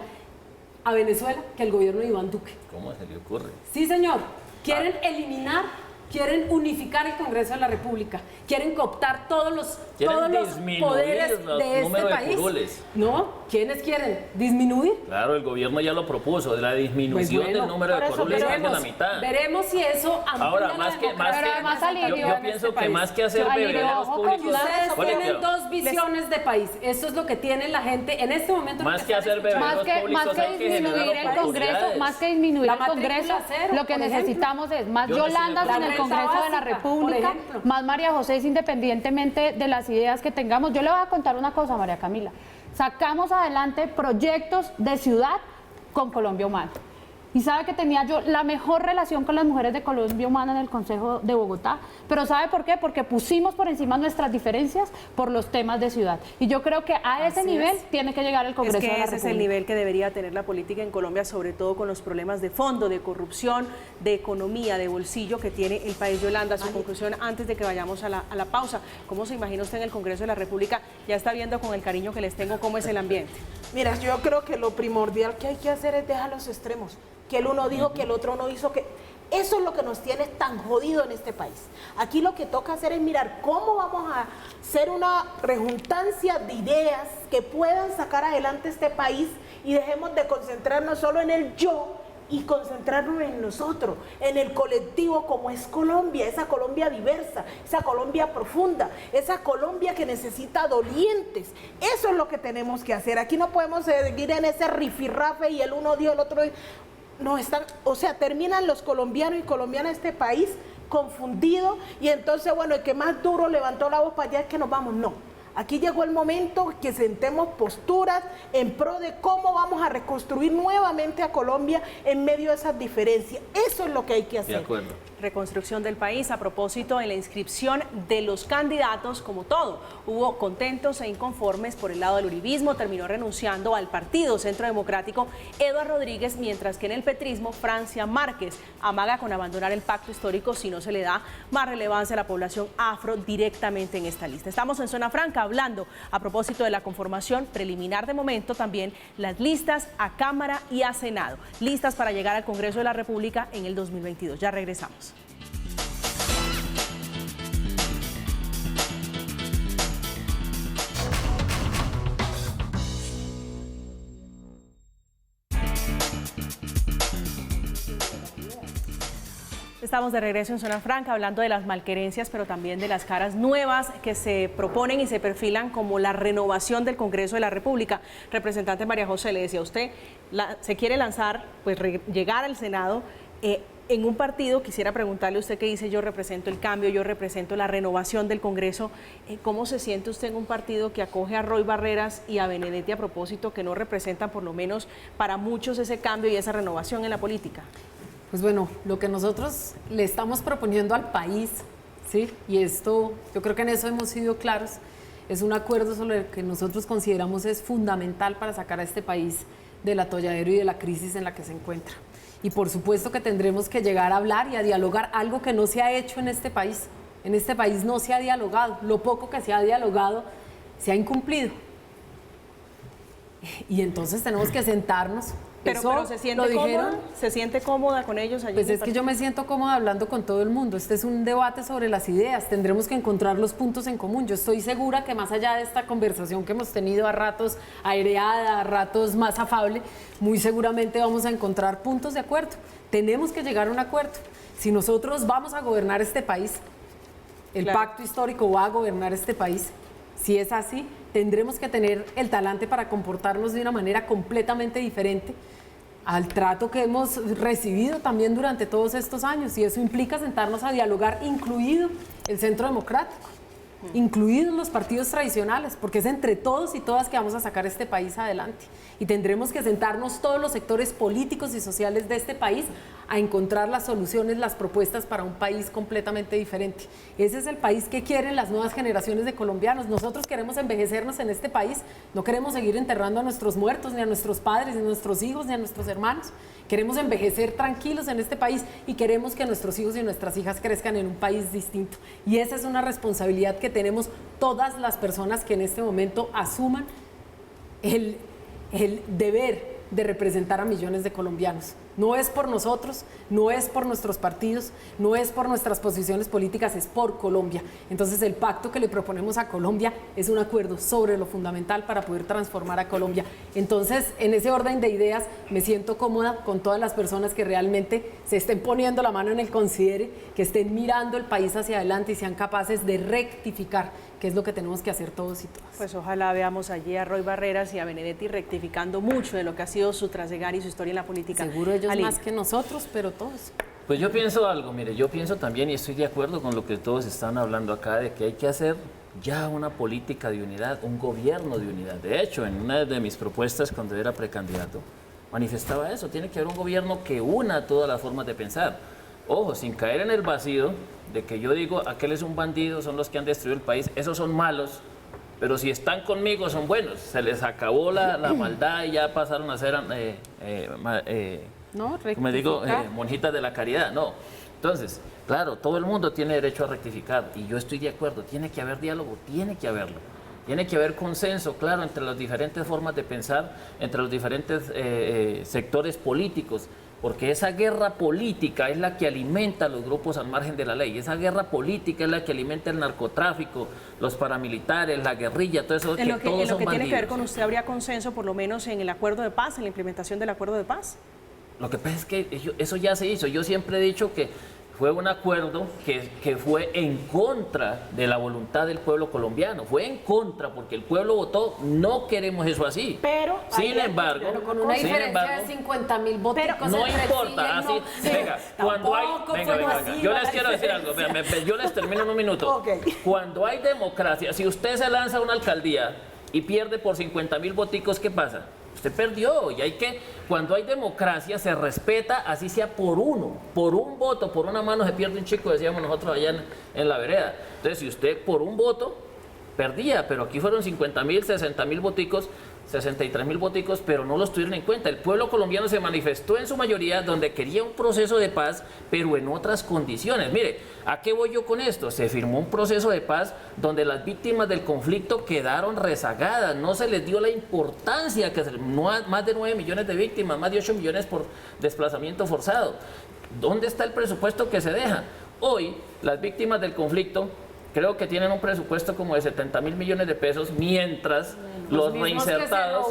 a Venezuela que el gobierno de Iván Duque. ¿Cómo se le ocurre? Sí, señor. Quieren eliminar, quieren unificar el Congreso de la República, quieren cooptar todos los disminuir poderes los de este números de país. curules. ¿No? ¿Quiénes quieren? ¿Disminuir? Claro, el gobierno ya lo propuso, de la disminución Pues bueno, del número de por eso curules casi a la mitad. veremos si eso amplía Ahora, la más que, democracia. Pero además alineó yo en pienso este que país. más que hacer Alineó bebederos con públicos, Ustedes Oye, tienen claro, dos visiones de país. Eso es lo que tiene la gente en este momento. Más que hacer bebederos Más que públicos hay que disminuir generar el Congreso, oportunidades. más que disminuir La el Congreso, matrícula cero, lo que por necesitamos es más Yo no estoy de Yolandas en acuerdo. el La Congreso renta de la básica, por República, ejemplo. más María José, independientemente de las ideas que tengamos. Yo le voy a contar una cosa, María Camila. Sacamos adelante proyectos de ciudad con Colombia Humana. Y sabe que tenía yo la mejor relación con las mujeres de Colombia Humana en el Consejo de Bogotá. Pero ¿sabe por qué? Porque pusimos por encima nuestras diferencias por los temas de ciudad. Y yo creo que a ese nivel tiene que llegar el Congreso Es que de la ese es el República. nivel que debería tener la política en Colombia, sobre todo con los problemas de fondo, de corrupción, de economía, de bolsillo que tiene el país. Yolanda, su conclusión antes de que vayamos a la pausa. ¿Cómo se imagina usted en el Congreso de la República? Ya está viendo con el cariño que les tengo cómo es el ambiente. Mira, yo creo que lo primordial que hay que hacer es dejar los extremos. Que el uno dijo, que el otro no hizo, que eso es lo que nos tiene tan jodido en este país. Aquí lo que toca hacer es mirar cómo vamos a hacer una rejuntancia de ideas que puedan sacar adelante este país y dejemos de concentrarnos solo en el yo y concentrarnos en nosotros, en el colectivo como es Colombia, esa Colombia diversa, esa Colombia profunda, esa Colombia que necesita dolientes. Eso es lo que tenemos que hacer. Aquí no podemos seguir en ese rifirrafe y el uno dio, el otro dio. No están, o sea, terminan los colombianos y colombianas de este país confundidos y entonces, bueno, el que más duro levantó la voz para allá es que nos vamos. No, aquí llegó el momento que sentemos posturas en pro de cómo vamos a reconstruir nuevamente a Colombia en medio de esas diferencias. Eso es lo que hay que hacer. De acuerdo. Reconstrucción del país. A propósito, en la inscripción de los candidatos, como todo, hubo contentos e inconformes. Por el lado del uribismo, terminó renunciando al partido Centro Democrático Eduardo Rodríguez, mientras que en el petrismo, Francia Márquez amaga con abandonar el pacto histórico si no se le da más relevancia a la población afro directamente en esta lista. Estamos en Zona Franca hablando a propósito de la conformación preliminar de momento, también las listas a Cámara y a Senado, listas para llegar al Congreso de la República en el 2022. Ya regresamos. Estamos de regreso en Zona Franca hablando de las malquerencias, pero también de las caras nuevas que se proponen y se perfilan como la renovación del Congreso de la República. Representante María José, le decía a usted, se quiere lanzar, pues llegar al Senado en un partido. Quisiera preguntarle a usted qué dice: yo represento el cambio, yo represento la renovación del Congreso. ¿Cómo se siente usted en un partido que acoge a Roy Barreras y a Benedetti, a propósito, que no representan por lo menos para muchos ese cambio y esa renovación en la política? Pues bueno, lo que nosotros le estamos proponiendo al país, ¿sí? Y esto, yo creo que en eso hemos sido claros, es un acuerdo sobre el que nosotros consideramos es fundamental para sacar a este país del atolladero y de la crisis en la que se encuentra. Y por supuesto que tendremos que llegar a hablar y a dialogar, algo que no se ha hecho en este país. En este país no se ha dialogado, lo poco que se ha dialogado se ha incumplido. Y entonces tenemos que sentarnos. Pero se siente cómoda, se siente cómoda con ellos allí. Pues es que yo me siento cómoda hablando con todo el mundo. Este es un debate sobre las ideas. Tendremos que encontrar los puntos en común. Yo estoy segura que más allá de esta conversación que hemos tenido a ratos aireada, a ratos más afable, muy seguramente vamos a encontrar puntos de acuerdo. Tenemos que llegar a un acuerdo. Si nosotros vamos a gobernar este país, el pacto histórico va a gobernar este país. Si es así, tendremos que tener el talante para comportarnos de una manera completamente diferente al trato que hemos recibido también durante todos estos años, y eso implica sentarnos a dialogar, incluido el Centro Democrático, incluidos los partidos tradicionales, porque es entre todos y todas que vamos a sacar este país adelante. Y tendremos que sentarnos todos los sectores políticos y sociales de este país a encontrar las soluciones, las propuestas para un país completamente diferente. Ese es el país que quieren las nuevas generaciones de colombianos. Nosotros queremos envejecernos en este país, no queremos seguir enterrando a nuestros muertos, ni a nuestros padres, ni a nuestros hijos, ni a nuestros hermanos. Queremos envejecer tranquilos en este país y queremos que nuestros hijos y nuestras hijas crezcan en un país distinto. Y esa es una responsabilidad que tenemos todas las personas que en este momento asuman el deber de representar a millones de colombianos. No es por nosotros, no es por nuestros partidos, no es por nuestras posiciones políticas, es por Colombia. Entonces el pacto que le proponemos a Colombia es un acuerdo sobre lo fundamental para poder transformar a Colombia. Entonces, en ese orden de ideas, me siento cómoda con todas las personas que realmente se estén poniendo la mano en el considere, que estén mirando el país hacia adelante y sean capaces de rectificar, que es lo que tenemos que hacer todos y todas. Pues ojalá veamos allí a Roy Barreras y a Benedetti rectificando mucho de lo que ha sido su trasegar y su historia en la política. Seguro ellos más que nosotros, pero todos. Pues yo pienso algo, mire, yo pienso también y estoy de acuerdo con lo que todos están hablando acá, de que hay que hacer ya una política de unidad, un gobierno de unidad. De hecho, en una de mis propuestas cuando era precandidato, manifestaba eso, tiene que haber un gobierno que una todas las formas de pensar. Ojo, sin caer en el vacío de que yo digo, aquel es un bandido, son los que han destruido el país, esos son malos, pero si están conmigo son buenos, se les acabó la maldad y ya pasaron a ser, como digo, monjitas de la caridad, no. Entonces, claro, todo el mundo tiene derecho a rectificar y yo estoy de acuerdo, tiene que haber diálogo, tiene que haberlo. Tiene que haber consenso, claro, entre las diferentes formas de pensar, entre los diferentes sectores políticos, porque esa guerra política es la que alimenta a los grupos al margen de la ley. Esa guerra política es la que alimenta el narcotráfico, los paramilitares, la guerrilla, todo eso. En lo que tiene que ver con usted, ¿habría consenso por lo menos en el acuerdo de paz, en la implementación del acuerdo de paz? Lo que pasa es que eso ya se hizo. Yo siempre he dicho que fue un acuerdo que fue en contra de la voluntad del pueblo colombiano. Fue en contra porque el pueblo votó, no queremos eso así. Pero, sin embargo, con una diferencia de 50.000 votos. No importa, así, venga, cuando hay, venga, yo les quiero decir algo, yo les termino en un minuto. Okay. Cuando hay democracia, si usted se lanza a una alcaldía y pierde por 50.000 voticos, ¿qué pasa? Usted perdió y hay que, cuando hay democracia se respeta, así sea por uno, por un voto, por una mano se pierde un chico, decíamos nosotros allá en la vereda. Entonces, si usted por un voto perdía, pero aquí fueron 50.000, 60.000 voticos, 63.000 voticos, pero no los tuvieron en cuenta. El pueblo colombiano se manifestó en su mayoría donde quería un proceso de paz, pero en otras condiciones. Mire, ¿a qué voy yo con esto? Se firmó un proceso de paz donde las víctimas del conflicto quedaron rezagadas, no se les dio la importancia que más de 9 millones de víctimas, más de 8 millones por desplazamiento forzado. ¿Dónde está el presupuesto que se deja? Hoy, las víctimas del conflicto creo que tienen un presupuesto como de 70.000 millones de pesos, mientras los reinsertados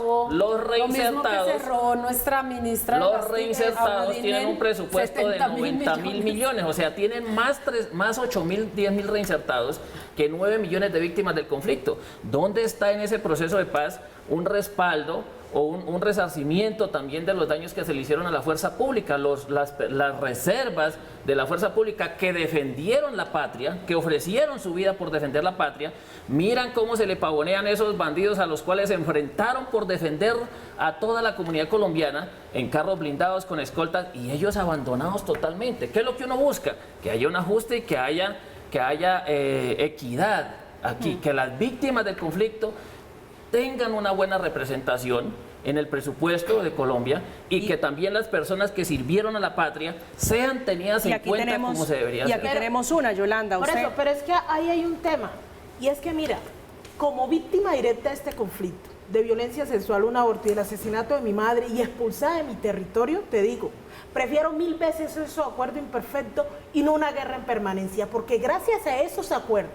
tienen un presupuesto de 90.000 millones, o sea, tienen más 8.000, 10.000 reinsertados que 9 millones de víctimas del conflicto. ¿Dónde está en ese proceso de paz un respaldo o un resarcimiento también de los daños que se le hicieron a la fuerza pública, las reservas de la fuerza pública que defendieron la patria, que ofrecieron su vida por defender la patria? Miran cómo se le pavonean esos bandidos a los cuales se enfrentaron por defender a toda la comunidad colombiana en carros blindados con escoltas y ellos abandonados totalmente. ¿Qué es lo que uno busca? Que haya un ajuste y que haya equidad aquí, que las víctimas del conflicto tengan una buena representación en el presupuesto de Colombia y que también las personas que sirvieron a la patria sean tenidas en cuenta como se debería hacer. Y aquí tenemos una, Yolanda. Por Usted, eso, pero es que ahí hay un tema. Y es que mira, como víctima directa de este conflicto, de violencia sexual, un aborto y el asesinato de mi madre y expulsada de mi territorio, te digo, prefiero 1000 veces ese acuerdo imperfecto y no una guerra en permanencia, porque gracias a esos acuerdos,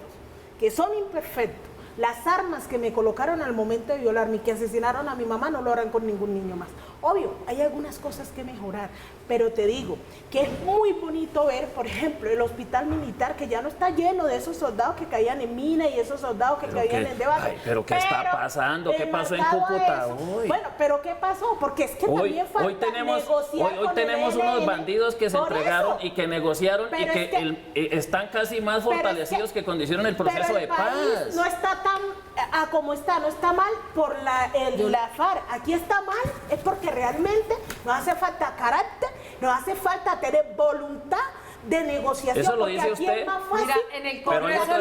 que son imperfectos, las armas que me colocaron al momento de violarme y que asesinaron a mi mamá no lo harán con ningún niño más. Obvio, hay algunas cosas que mejorar, pero te digo que es muy bonito ver, por ejemplo, el hospital militar que ya no está lleno de esos soldados que caían en mina y esos soldados que caían en debate. Ay, pero ¿qué está pasando? ¿Qué pasó en Cúcuta hoy? Bueno, pero ¿qué pasó? Porque es que también falta hoy tenemos unos bandidos que se entregaron y que negociaron y que están casi más fortalecidos que cuando hicieron el proceso de paz. No está tan como está, no está mal por la FARC. Aquí está mal, es porque realmente nos hace falta carácter, nos hace falta tener voluntad de negociación. Eso lo dice usted. Mira, en el Congreso de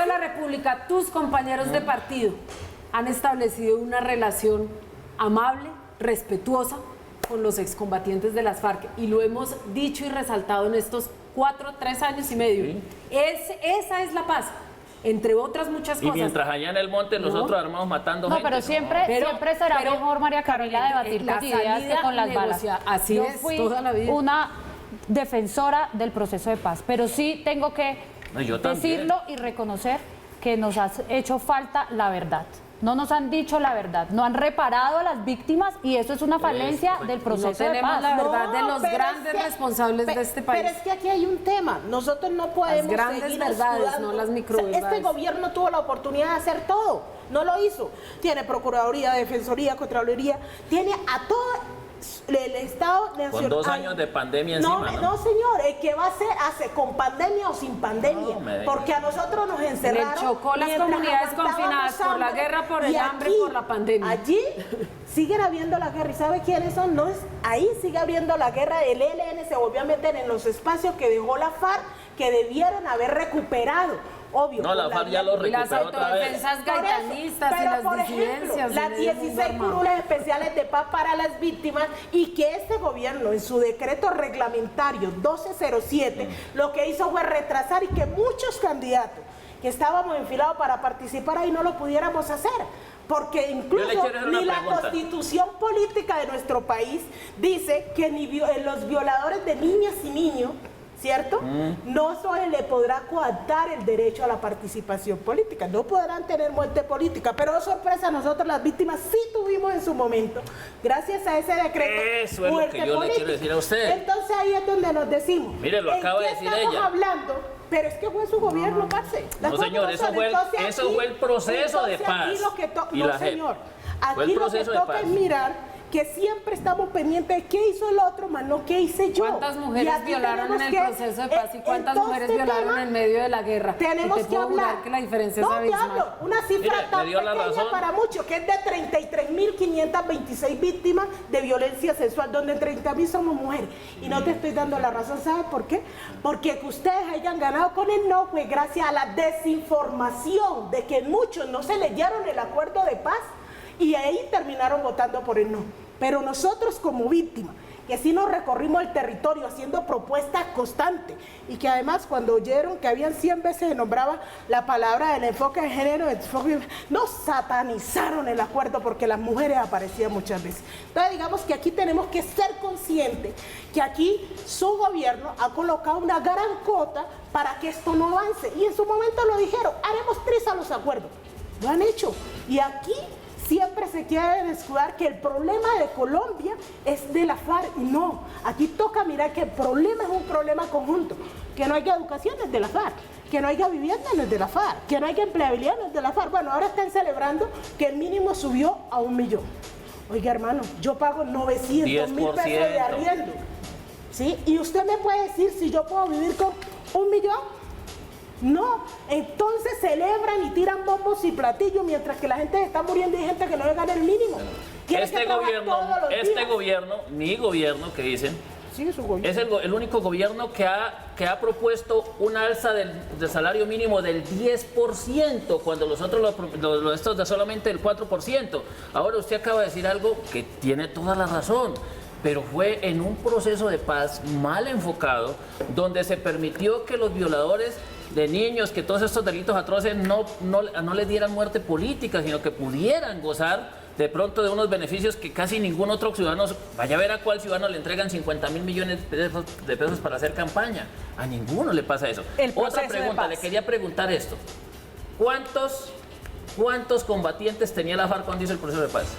la República, tus compañeros de partido han establecido una relación amable, respetuosa con los excombatientes de las FARC y lo hemos dicho y resaltado en estos 3 años y medio. Sí. Esa es la paz. Entre otras muchas cosas. Y mientras allá en el monte nosotros armamos matando gente. Pero siempre será mejor, María Camila, debatir con ideas que con las balas. Así Yo es, fui toda la vida. una defensora del proceso de paz, pero sí tengo que decirlo y reconocer que nos ha hecho falta la verdad. No nos han dicho la verdad, no han reparado a las víctimas y eso es una falencia del proceso de paz. No tenemos la verdad de los grandes responsables de este país. Pero es que aquí hay un tema, nosotros no podemos las grandes seguir verdades, escudando. no las microverdades. Este gobierno tuvo la oportunidad de hacer todo, no lo hizo. Tiene Procuraduría, Defensoría, Contraloría, tiene a todo el Estado nacional. Con 2 años de pandemia encima, ¿no? No, señor, el que va a hacer, hace con pandemia o sin pandemia, porque a nosotros nos encerraron. Le chocó las comunidades confinadas por la guerra, por el hambre y por la pandemia. Allí siguen habiendo la guerra, ¿y sabe quiénes son? No es, ahí sigue habiendo la guerra, el ELN se volvió a meter en los espacios que dejó la FARC, que debieron haber recuperado. Obvio. No, la FARC ya lo recuperó otra vez. Las autodefensas gaitanistas y las disidencias. Las 16 curules especiales de paz para las víctimas y que este gobierno en su decreto reglamentario 1207 lo que hizo fue retrasar y que muchos candidatos que estábamos enfilados para participar ahí no lo pudiéramos hacer. Porque incluso ni la constitución política de nuestro país dice que ni los violadores de niñas y niños, ¿cierto? No se le podrá coartar el derecho a la participación política, no podrán tener muerte política, pero oh, sorpresa, nosotros las víctimas sí tuvimos en su momento, gracias a ese decreto. Eso es lo que yo le quiero decir a usted. Entonces ahí es donde nos decimos. Mire, lo acaba de decir ella. Estamos hablando, pero es que fue su gobierno, parce. No, señor, eso fue el proceso de paz. Aquí lo que toca es mirar que siempre estamos pendientes de qué hizo el otro, más no qué hice yo. ¿Cuántas mujeres violaron en el proceso de paz y cuántas mujeres violaron en medio de la guerra? Tenemos que hablar. Que la diferencia es abismal. Te hablo, una cifra tan pequeña para muchos, que es de 33.526 víctimas de violencia sexual, donde 30.000 somos mujeres. Y no te estoy dando la razón, ¿sabes por qué? Porque que ustedes hayan ganado con el no fue gracias a la desinformación de que muchos no se leyeron el acuerdo de paz y ahí terminaron votando por el no. Pero nosotros como víctimas, que sí nos recorrimos el territorio haciendo propuestas constantes y que además cuando oyeron que habían 100 veces se nombraba la palabra del enfoque de género, nos satanizaron el acuerdo porque las mujeres aparecían muchas veces. Entonces digamos que aquí tenemos que ser conscientes que aquí su gobierno ha colocado una gran cota para que esto no avance y en su momento lo dijeron, haremos 3 a los acuerdos, lo han hecho y aquí siempre se quiere escudar que el problema de Colombia es de la FARC. No, aquí toca mirar que el problema es un problema conjunto. Que no haya educación es de la FARC, que no haya vivienda no es de la FARC, que no haya empleabilidad no es de la FARC. Bueno, ahora están celebrando que el mínimo subió a 1 millón. Oiga, hermano, yo pago 900.000 pesos de arriendo. ¿Sí? Y usted me puede decir si yo puedo vivir con 1 millón. No, entonces celebran y tiran bombos y platillos mientras que la gente está muriendo y hay gente que no le gana el mínimo. Este gobierno, mi gobierno que dicen, Sí, su gobierno. Es el único gobierno que ha propuesto una alza del salario mínimo del 10%, cuando los otros estos de solamente el 4%. Ahora usted acaba de decir algo que tiene toda la razón, pero fue en un proceso de paz mal enfocado, donde se permitió que los violadores de niños, que todos estos delitos atroces no les dieran muerte política, sino que pudieran gozar de pronto de unos beneficios que casi ningún otro ciudadano, vaya a ver a cuál ciudadano le entregan 50.000 millones de pesos para hacer campaña. A ninguno le pasa eso. Otra pregunta, le quería preguntar esto. ¿Cuántos combatientes tenía la FARC cuando hizo el proceso de paz?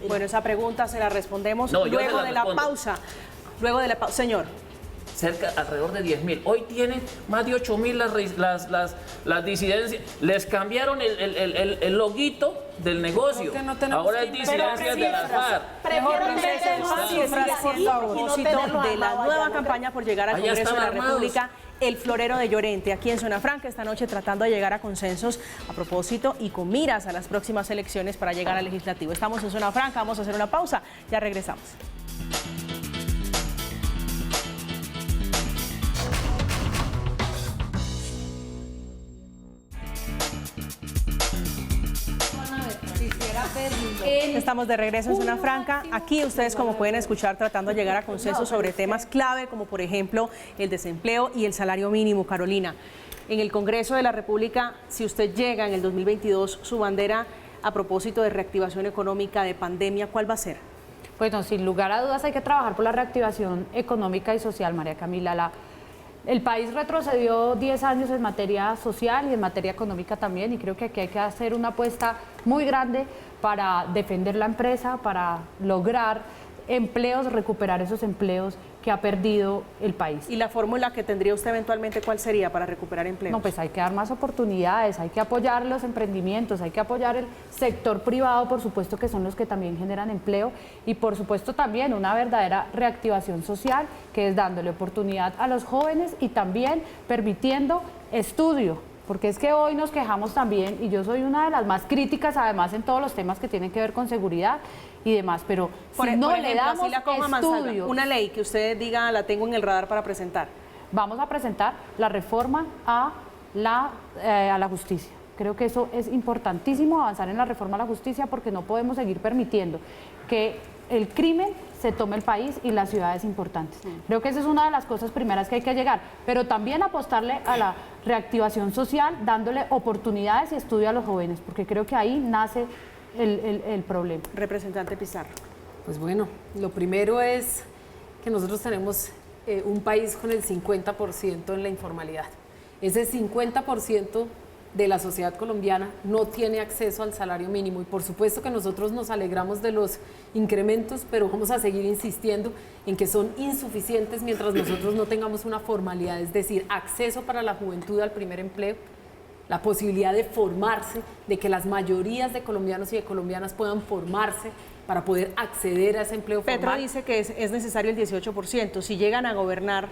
Bueno, esa pregunta se la respondemos luego de la pausa. Luego de la pausa, señor. Alrededor de 10.000. Hoy tienen más de 8.000 las disidencias. Les cambiaron el loguito del negocio. Ahora es disidencias de la FARC. A propósito de la nueva campaña por llegar al Congreso de la República, el florero de Llorente, aquí en Zona Franca, esta noche tratando de llegar a consensos a propósito y con miras a las próximas elecciones para llegar al legislativo. Estamos en Zona Franca, vamos a hacer una pausa, ya regresamos. Estamos de regreso en Zona Franca. Aquí ustedes, como pueden escuchar, tratando de llegar a consensos sobre temas clave, como por ejemplo el desempleo y el salario mínimo. Carolina, en el Congreso de la República, si usted llega en el 2022, su bandera a propósito de reactivación económica, de pandemia, ¿cuál va a ser? Bueno, sin lugar a dudas hay que trabajar por la reactivación económica y social, María Camila. El país retrocedió 10 años en materia social y en materia económica también, y creo que aquí hay que hacer una apuesta muy grande para defender la empresa, para lograr empleos, recuperar esos empleos que ha perdido el país. ¿Y la fórmula que tendría usted eventualmente cuál sería para recuperar empleos? No, pues hay que dar más oportunidades, hay que apoyar los emprendimientos, hay que apoyar el sector privado, por supuesto, que son los que también generan empleo, y por supuesto también una verdadera reactivación social, que es dándole oportunidad a los jóvenes y también permitiendo estudio. Porque es que hoy nos quejamos también, y yo soy una de las más críticas, además, en todos los temas que tienen que ver con seguridad y demás, pero si no le damos estudio... Una ley que usted diga, la tengo en el radar para presentar. Vamos a presentar la reforma a la justicia. Creo que eso es importantísimo, avanzar en la reforma a la justicia, porque no podemos seguir permitiendo que el crimen se tome el país y las ciudades importantes. Creo que esa es una de las cosas primeras que hay que llegar, pero también apostarle a la reactivación social, dándole oportunidades y estudio a los jóvenes, porque creo que ahí nace el problema. Representante Pizarro. Pues bueno, lo primero es que nosotros tenemos un país con el 50% en la informalidad. Ese 50% de la sociedad colombiana no tiene acceso al salario mínimo, y por supuesto que nosotros nos alegramos de los incrementos, pero vamos a seguir insistiendo en que son insuficientes mientras nosotros no tengamos una formalidad, es decir, acceso para la juventud al primer empleo, la posibilidad de formarse, de que las mayorías de colombianos y de colombianas puedan formarse para poder acceder a ese empleo formal. Petro dice que es necesario el 18%. Si llegan a gobernar,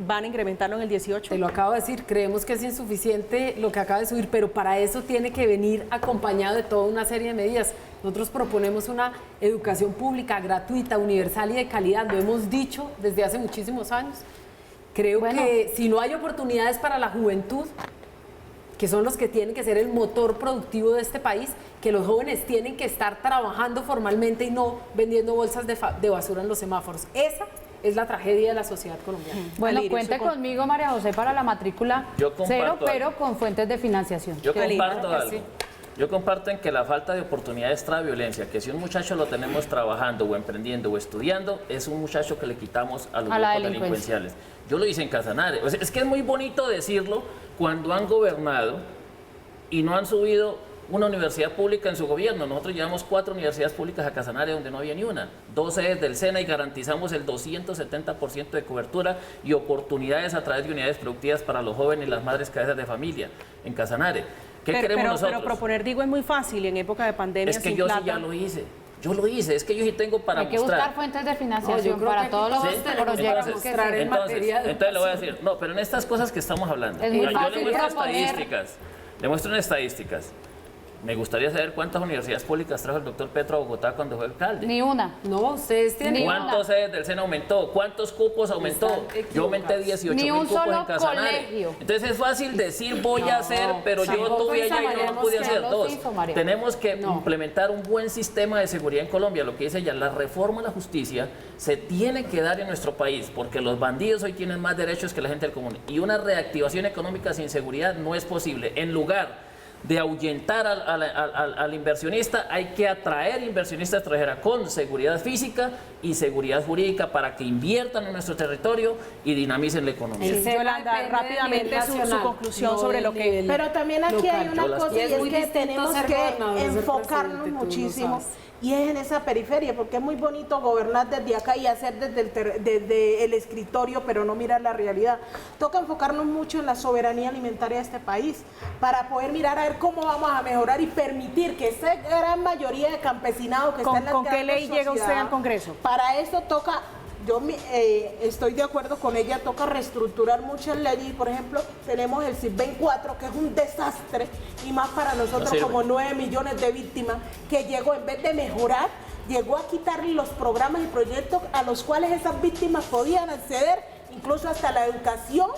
¿van a incrementarlo en el 18%? Te lo acabo de decir, creemos que es insuficiente lo que acaba de subir, pero para eso tiene que venir acompañado de toda una serie de medidas. Nosotros proponemos una educación pública, gratuita, universal y de calidad, lo hemos dicho desde hace muchísimos años. Creo que si no hay oportunidades para la juventud, que son los que tienen que ser el motor productivo de este país, que los jóvenes tienen que estar trabajando formalmente y no vendiendo bolsas de basura en los semáforos. Esa es la tragedia de la sociedad colombiana. Bueno, cuente conmigo, María José, para la matrícula cero, pero con fuentes de financiación. Yo comparto algo. Yo comparto en que la falta de oportunidades trae violencia, que si un muchacho lo tenemos trabajando o emprendiendo o estudiando, es un muchacho que le quitamos a los grupos delincuenciales. Yo lo hice en Casanare. O sea, es que es muy bonito decirlo cuando han gobernado y no han subido una universidad pública en su gobierno. Nosotros llevamos 4 universidades públicas a Casanare donde no había ni una. 2 sedes del SENA y garantizamos el 270% de cobertura y oportunidades a través de unidades productivas para los jóvenes y las madres cabezas de familia en Casanare. ¿Qué queremos nosotros? Pero proponer, digo, es muy fácil en época de pandemia. Es que yo sí ya lo hice. Yo lo hice, es que yo sí tengo para mostrar. Hay que buscar fuentes de financiación para todos los proyectos que se en materia de entonces le voy a decir, no, pero en estas cosas que estamos hablando, es muy yo fácil le muestro proponer. estadísticas, le muestro unas estadísticas. me gustaría saber cuántas universidades públicas trajo el doctor Petro a Bogotá cuando fue alcalde. Ni una. No, ustedes tienen... ¿Cuántos sedes del SENA aumentó? ¿Cuántos cupos aumentó? Están Yo aumenté equivocados. 18.000 Ni un cupos solo en Casanare. colegio. Entonces es fácil decir voy a hacer, pero yo tampoco estuve allá y no hizo lo pude Mariano, hacer. no Dos, hizo Mariano. tenemos que implementar un buen sistema de seguridad en Colombia. Lo que dice ella, la reforma a la justicia se tiene que dar en nuestro país, porque los bandidos hoy tienen más derechos que la gente del común. Y una reactivación económica sin seguridad no es posible. En lugar de ahuyentar al inversionista, hay que atraer inversionista extranjera con seguridad física y seguridad jurídica para que inviertan en nuestro territorio y dinamicen la economía. El SENA Yolanda, depende del rápidamente nivel su nacional, conclusión no sobre del lo que... nivel Pero también aquí hay local. una cosa Y y es es muy que distinto tenemos ser que gobernador, ser enfocarnos presidente, tú lo muchísimo sabes. y es en esa periferia, porque es muy bonito gobernar desde acá y hacer desde el escritorio, pero no mirar la realidad. Toca enfocarnos mucho en la soberanía alimentaria de este país para poder mirar a ver cómo vamos a mejorar y permitir que esta gran mayoría de campesinado que está en la ¿Con qué grandes ley llega usted sociedades, al Congreso? Para eso toca... Yo estoy de acuerdo con ella, toca reestructurar muchas leyes. Por ejemplo, tenemos el CISBEN 4, que es un desastre, y más para nosotros sirve. como 9 millones de víctimas, que llegó, en vez de mejorar, llegó a quitarle los programas y proyectos a los cuales esas víctimas podían acceder, incluso hasta la educación,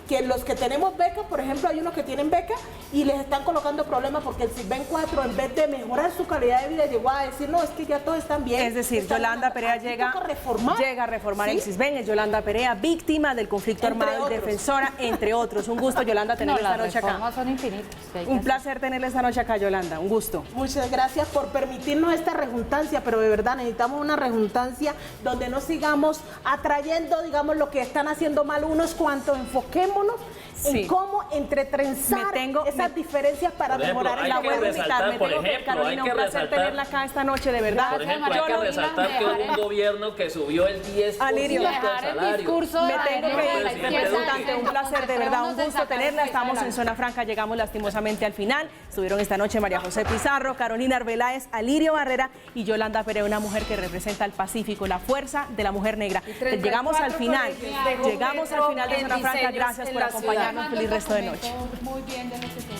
que los que tenemos becas, por ejemplo, hay unos que tienen becas y les están colocando problemas porque el CISBEN 4, en vez de mejorar su calidad de vida, llegó a decir, no, es que ya todos están bien. Es decir, están Yolanda Perea aquí llega toca reformar. a reformar el ¿Sí? CISBEN. Es Yolanda Perea, víctima del conflicto Entre armado y otros. defensora, entre otros. Un gusto, Yolanda, No, tenerla esta las noche acá. reformas son infinitas. que hay que Un hacer. placer tenerla esta noche acá, Yolanda. Un gusto. Muchas gracias por permitirnos esta rejuntancia, pero de verdad necesitamos una rejuntancia donde no sigamos atrayendo, digamos, lo que están haciendo mal unos cuantos. Enfoquémonos Sí. en cómo entretrenzar esas diferencias para Por ejemplo, mejorar hay el La que voy a resaltar, invitar, me por tengo que ir, ejemplo, Carolina, hay un que placer resaltar- tenerla acá esta noche, de verdad. Por ejemplo, hay que Carolina, resaltar que hubo un gobierno que subió el 10% Alirio, del dejar el salario. discurso Me de tengo la que ir, presidente representante, un placer, de verdad, un gusto tenerla. Estamos en zona. Zona Franca, llegamos lastimosamente al final. Estuvieron esta noche María José Pizarro, Carolina Arbeláez, Alirio Barrera y Yolanda Perea, una mujer que representa al Pacífico, la fuerza de la mujer negra. Llegamos al final, colegios de llegamos al final de en Zona Franca. diseños Gracias en por la acompañarnos. ciudad. Feliz resto de noche. Muy bien de lo que se